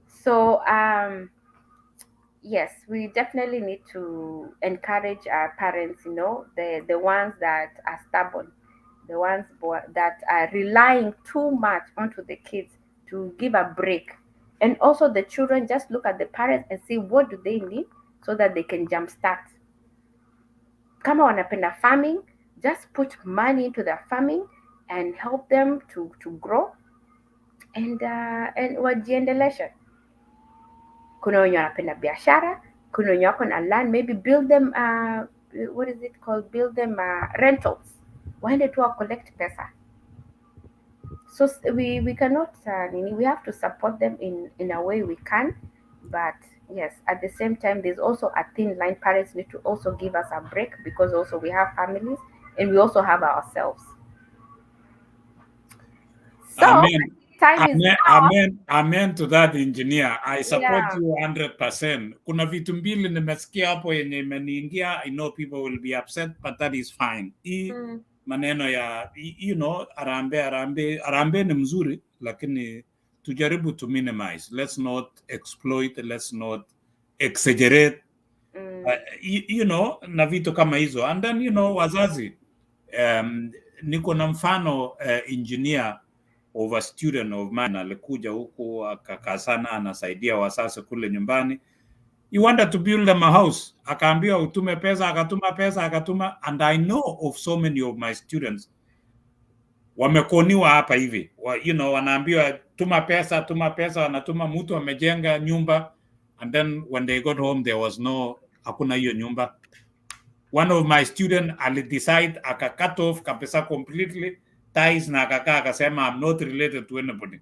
[SPEAKER 4] So yes, we definitely need to encourage our parents, the ones that are stubborn, the ones that are relying too much onto the kids, to give a break. And also the children, just look at the parents and see what do they need so that they can jumpstart. Kama wanapenda farming, just put money into their farming and help them to grow and wajiendeleshe. Kuna wenye wanapenda biashara, kuna wenye wako na land, maybe build them what is it called, build them rentals, waende tu collect pesa. So we cannot we have to support them in a way we can, but yes, at the same time there's also a thin line. Parents need to also give us a break, because also we have families and we also have ourselves. So
[SPEAKER 2] Amen.
[SPEAKER 4] time is up.
[SPEAKER 2] Amen to that, engineer. I support
[SPEAKER 4] Yeah.
[SPEAKER 2] you 100%. Kuna vitu mbili nimesikia hapo yenye imeniingia. I know people will be upset, but that is fine. Maneno ya, arambe ni mzuri, lakini tujaribu to minimize. Let's not exploit, let's not exaggerate. Na vitu kama hizo. And then, wazazi, niko na mfano engineer, of a student of mine alikuja huku akakazana anasaidia wasasi kule nyumbani. He wanted to build them a house. Akaambiwa utume pesa, akatuma pesa, akatuma. And I know of so many of my students wamekoniwa hapa hivi. You know, wanaambiwa tuma pesa, wanatuma, mtu amejenga nyumba, and then when they got home there was hakuna hiyo nyumba. One of my students alidecide cut off kabisa completely ties na akakaa akasema I'm not related to anybody.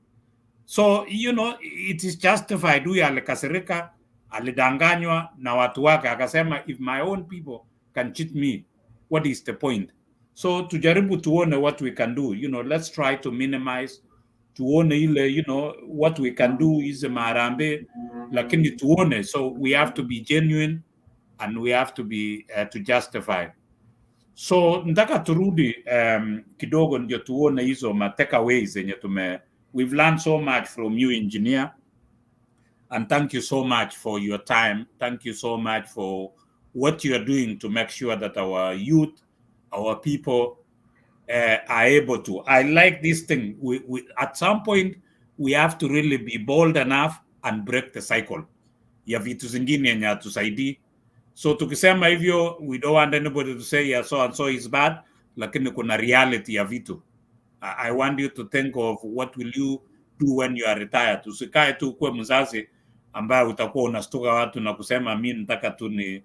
[SPEAKER 2] So you know, it is justified. Huyu alikasirika, alidanganywa na watu wake, akasema if my own people can cheat me, what is the point? So tujaribu tuone what we can do. You know, let's try to minimize. Tuone ile, you know, what we can do is marambe, lakini tuone. So we have to be genuine and we have to be to justify. So ndaka turudi kidogo ndio tuone hizo takeaways zenye we've learned so much from you, engineer, and thank you so much for your time. Thank you so much for what you are doing to make sure that our youth, our people are able to. I like this thing. We at some point we have to really be bold enough and break the cycle. Ya vitu zingine yenye hatusaidii. So tukisema hivyo, we don't want anybody to say yeah, so and so is bad, lakini kuna reality ya vitu. I want you to think of what will you do when you are retired. Usikae tu kuwe mzazi ambaye utakuwa unastuka watu na kusema mimi nataka tu ni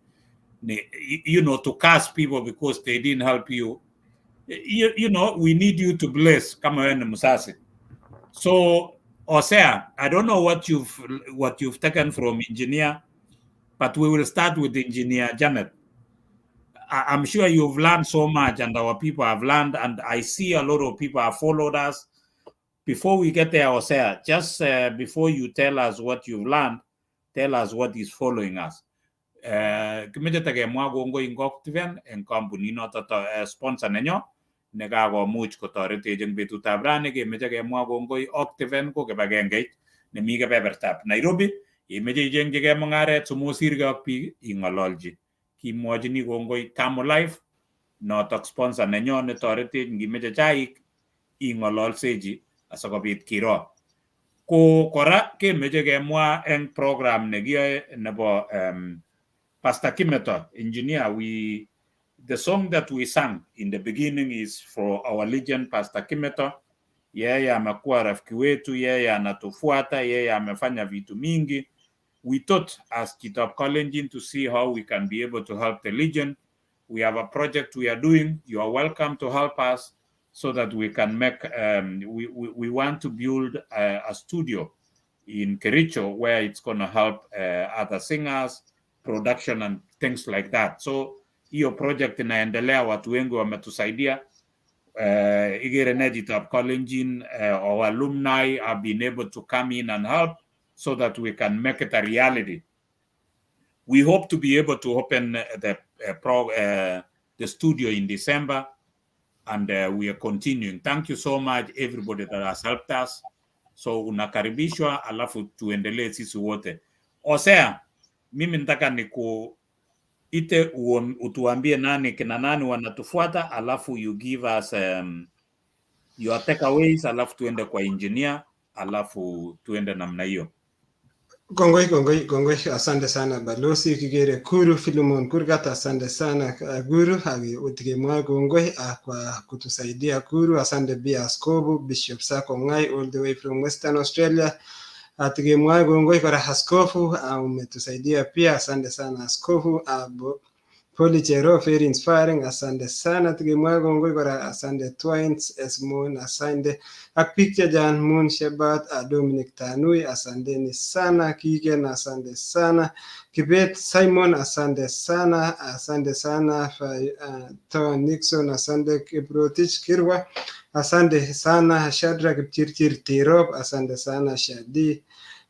[SPEAKER 2] you know, to curse people because they didn't help you. You know, we need you to bless kama wewe ni mzazi. So Osea, I don't know what you've taken from engineer, but we will start with engineer Janet. I'm sure you've learned so much and our people have learned, and I see a lot of people have followed us. Before we get there, Osea, just before you tell us what you've learned, tell us what is following us. Kimejetage mwagongo ingoktiven en kampuni noto sponsor nenyo negago much kotoreti jeng betutab rani kemeje mwagongo Octiven ko kibagengeit nemi kebebertab Nairobi imeje jengjige mungaret sumosirge ak biik ingololji kimwojini kongoi Tamo Life noto sponsor nenyo netoreti ngimeje chaik ingololseji asakobit kiro ko kora kemeje kemwa en program negiyoe nebo Pastor Kenyatta, engineer, the song that we sang in the beginning is for our legend, Pastor Kenyatta. Yeye amekuwa rafiki wetu, yeye anatufuata, yeye amefanya vitu mingi. We thought as Chitab Kalenjin to see how we can be able to help the legend. We have a project we are doing. You are welcome to help us so that we can make, we want to build a studio in Kericho where it's going to help other singers, production and things like that. So hiyo project inaendelea, watu wengi wametusaidia. Igere Nee Chitab Kalenjin, our alumni have been able to come in and help so that we can make it a reality. We hope to be able to open the studio in December, and we are continuing. Thank you so much everybody that has helped us. So unakaribishwa, alafu tuendelee sisi wote. Osea, mimi nataka ite utuambie kina nani wanatufuata, alafu you give us your takeaways, alafu tuende kwa engineer, alafu tuende namna hiyo.
[SPEAKER 1] Kongoi, asante sana balozi Kigere Kuru Philemon Kurgat, asante sana Guru, utikemwa kongoi kwa kutusaidia Guru, asante pia Askofu Bishop Sako Ngai all the way from Western Australia. Atikemwa kongoi kwa Askofu, umetusaidia pia, asante sana Askofu. Poli Chero, very inspiring, asante sana. Atikemwa kongoi kwa asante Twines, Esmon, asante Akpikcha Jan Moon Shebat, Dominic Tanui, asante ni sana. Kigen, asante sana. Kibet Simon, asante sana. Ton Nixon, asante. Kiprotich Kirwa, asante sana. Shadrack Kipchirchir Tirop, asante sana. Shadi,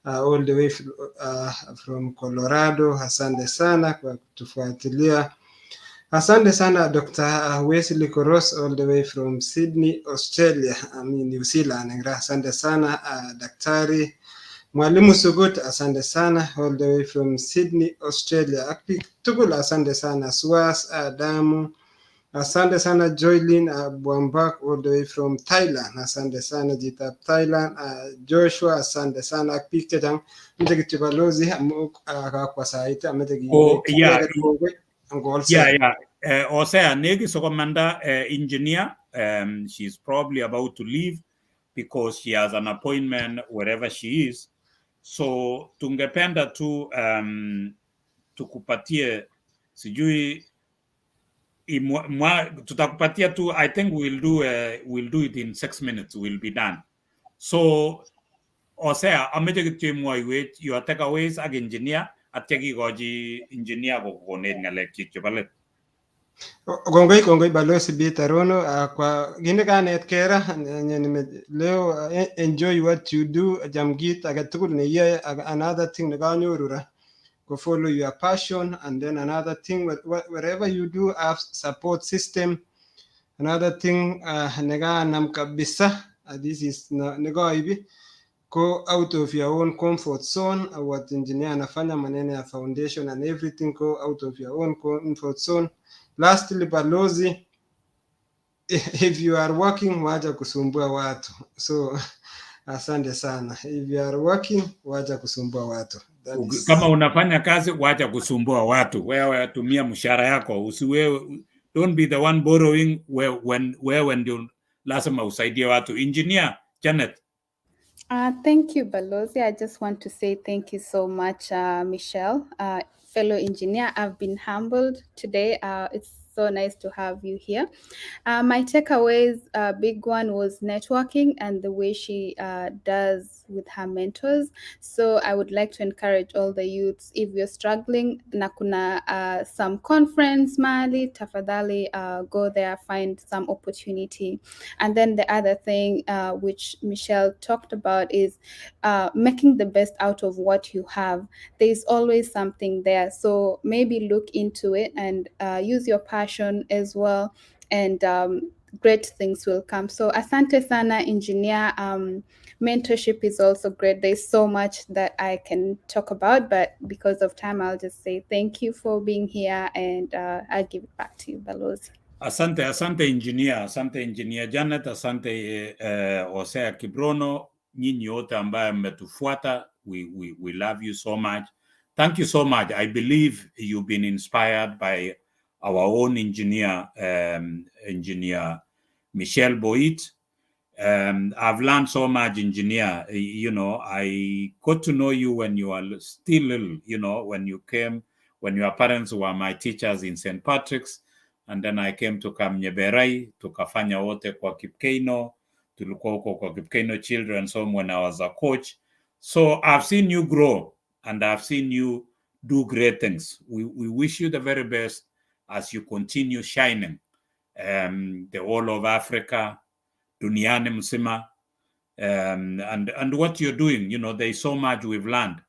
[SPEAKER 1] all the way from Colorado, asante sana kwa kutufuatilia. Asante sana Dr. Wesley Koros all the way from Sydney, Australia, New Zealand. Asante sana Daktari Mwalimu Sugut, asante sana all the way from Sydney, Australia. Akpi tugul asante sana Swas Adamu, Asante sana Joylin Bwambak all the way from Thailand. Asante sana Chitab Thailand. Joshua, asante sana ak biik chechang. Meche kityo balozi amu kakwa sait ameche kiwekyi icheket kongoi and all set.
[SPEAKER 2] Osea Negi Sokomanda engineer. She's probably about to leave because she has an appointment wherever she is. So tungependa tu tukupatie sijui tutakupatia tu. I think we'll do it in 6 minutes. We'll be done. So Osea ameche kityo imwoiwech your takeaways ak engineer atya kikochi engineer kokonet ng'alekchik chebo let.
[SPEAKER 1] Kongoi balozi Bitarono kwa gine kanetkei ra leo. Enjoy what you do, jam kit age tugul neiyoe. Another thing nekanyoru ra, go follow your passion, and then another thing, wherever you do have support system. Another thing nekanam kabisa, this is nekaibi, go out of your own comfort zone. What engineer anafanya maneno ya foundation and everything, go out of your own comfort zone. Lastly, balozi, if you are working, wacha kusumbua watu. So asante sana. If you are working, wacha kusumbua watu.
[SPEAKER 2] Kama unafanya kazi, wacha kusumbua watu. Wewe tumia mshahara yako. Don't be the one borrowing wewe ndio lazima usaidie watu. Engineer Janet.
[SPEAKER 3] Thank you, Balozi. I just want to say thank you so much, Michelle, fellow engineer. I've been humbled today. It's so nice to have you here. My takeaways, big one was networking and the way she does with her mentors. So I would like to encourage all the youths, if you're struggling, na kuna some conference mali, tafadhali go there, find some opportunity. And then the other thing which Michelle talked about is making the best out of what you have. There's always something there. So maybe look into it and use your passion as well, and great things will come. So asante sana engineer. Mentorship is also great. There's so much that I can talk about, but because of time, I'll just say thank you for being here, and I'll give it back to you, Balozi.
[SPEAKER 2] Asante engineer Janet, asante Osea Kibrono, nyinyi wote ambaye mmetufuata. We love you so much. Thank you so much. I believe you've been inspired by our own engineer, engineer Michelle Boit. I've learned so much, engineer. You know, I got to know you when you are still little, you know, when your parents were my teachers in St. Patrick's. And then I came to Kamnyeberai, tukafanya wote kwa Kipkeino, tulikuwa huko kwa Kipkeino Children's Home when I was a coach. So I've seen you grow and I've seen you do great things. We wish you the very best as you continue shining. The whole of Africa, duniani mzima, and what you're doing, you know, there's so much we've learned.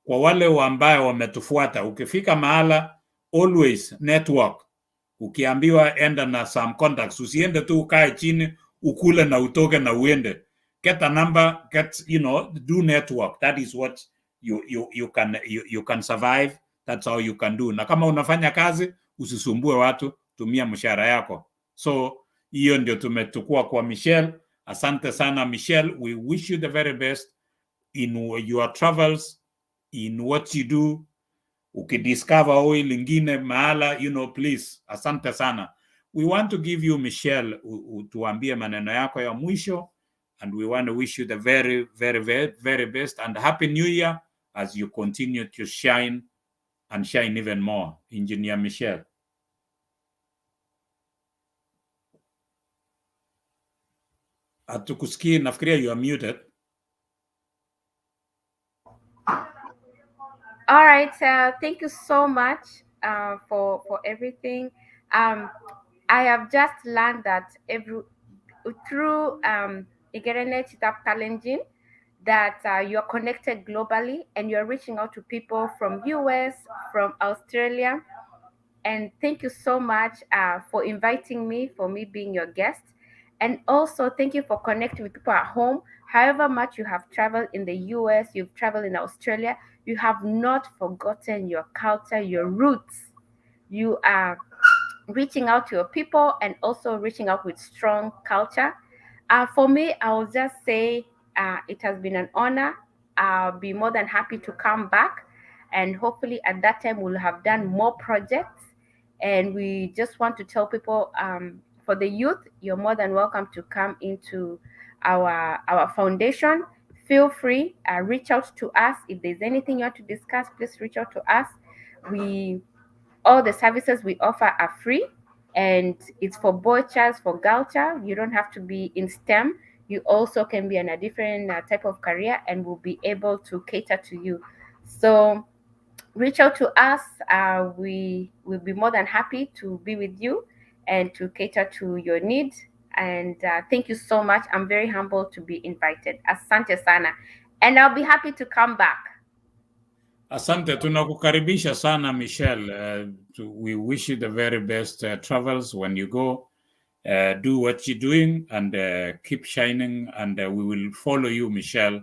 [SPEAKER 2] Kwa wale ambao wametufuata, ukifika mahala, always network. Ukiambiwa enda na some contacts, usiende tu ukae chini, ukule na utoke na uende. Get a number, do network. That is what you can survive. That's how you can do. Na kama unafanya kazi, usisumbue watu, tumia mshahara yako. So, hiyo ndio tumetukua kwa Michelle. Asante sana Michelle. We wish you the very best in your travels, in what you do. Ukidiscover oil ingine mahala, please, asante sana. We want to give you Michelle, tuambie maneno yako ya mwisho, and we want to wish you the very, very, very, very best and Happy New Year as you continue to shine and shine even more. Engineer Michelle. Hatukusikii, nafikiria you are muted.
[SPEAKER 4] All right, thank you so much for everything. I have just learned that through Igere Nee Chitab Kalenjin, that you're connected globally and you're reaching out to people from US, from Australia. And thank you so much for inviting me, for me being your guest. And also thank you for connecting with people at home. However much you have traveled in the US, you've traveled in Australia, you have not forgotten your culture, your roots. You are reaching out to your people and also reaching out with strong culture. For me, I will just say it has been an honor. I'll be more than happy to come back, and hopefully at that time we'll have done more projects. And we just want to tell people, for the youth, you're more than welcome to come into our foundation. Feel free, reach out to us. If there's anything you want to discuss, please reach out to us. All the services we offer are free, and it's for boy child, for girl child. You don't have to be in STEM. You also can be in a different type of career, and we'll be able to cater to you. So reach out to us. We will be more than happy to be with you and to cater to your needs. And thank you so much. I'm very humbled to be invited. Asante sana. And I'll be happy to come back.
[SPEAKER 2] Asante, tunakukaribisha sana Michelle. We wish you the very best travels when you go. Do what you're doing and keep shining, and we will follow you, Michelle,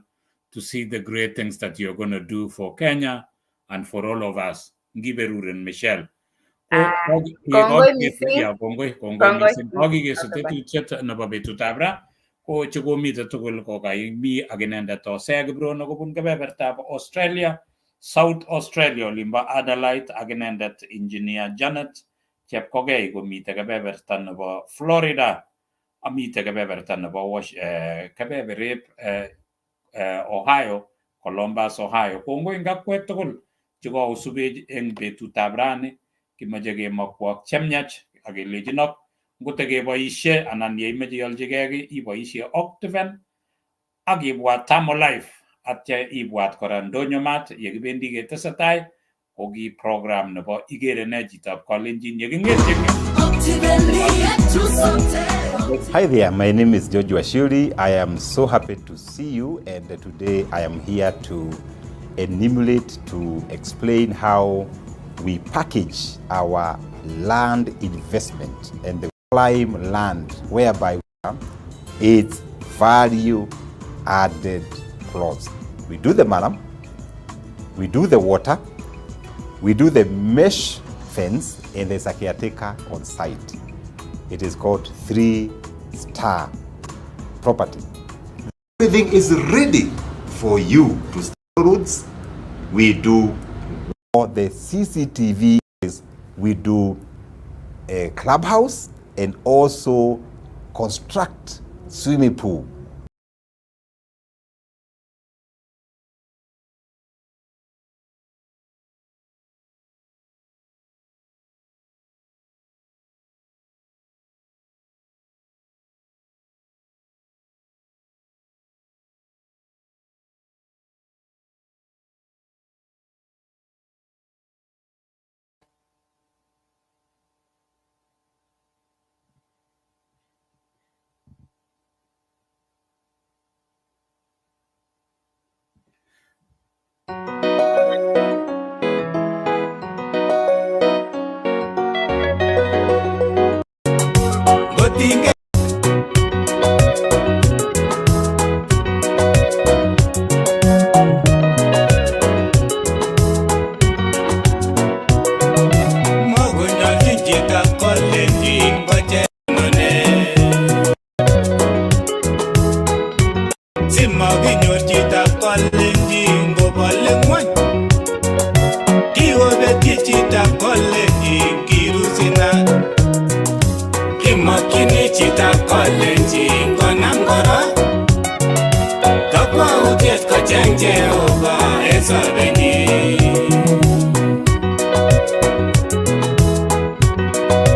[SPEAKER 2] to see the great things that you're going to do for Kenya and for all of us. Ngiberuren Michelle.
[SPEAKER 4] Kongoi missing.
[SPEAKER 2] Kongoi missing. Kogi tetutiet nebo betutab ra ko chekomite tugul kokaimi ak inendet Osea Kibrono kobun kebebertab Australia, South Australia, olimbo Adelaide, ak inendet Engineer Janet Chepkogei komite kebeberta nebo Florida, amite kebeberta nebo kebeberep Ohio, Columbus, Ohio. Kongoi ngakwek tugul chekausubi eng betutab rani, kimache kemakwak chemyach ak kelejinok ngote keboisie anan yeimeche iolchigei ki iboisie Octaven ak ibwat Thermolife atya ibwat kora Ndonyo Mart yekibendi ketesetai koki program nebo Igere Nee Chitab Kalenjin yeking'etye.
[SPEAKER 5] Hi there, my name is George Washiri. I am so happy to see you, and today I am here to enumerate, to explain how we package our land investment and the prime land, whereby it's value added plots. We do the malam, we do the water, we do the mesh fence, and there's a caretaker on site. It is called 3-star property. Everything is ready for you to start roads. We do the CCTV, we do a clubhouse and also construct swimming pool.
[SPEAKER 6] Nee Chitab Kalenjin konamkoro Takwautiet kocheng Jehova en sobenyin.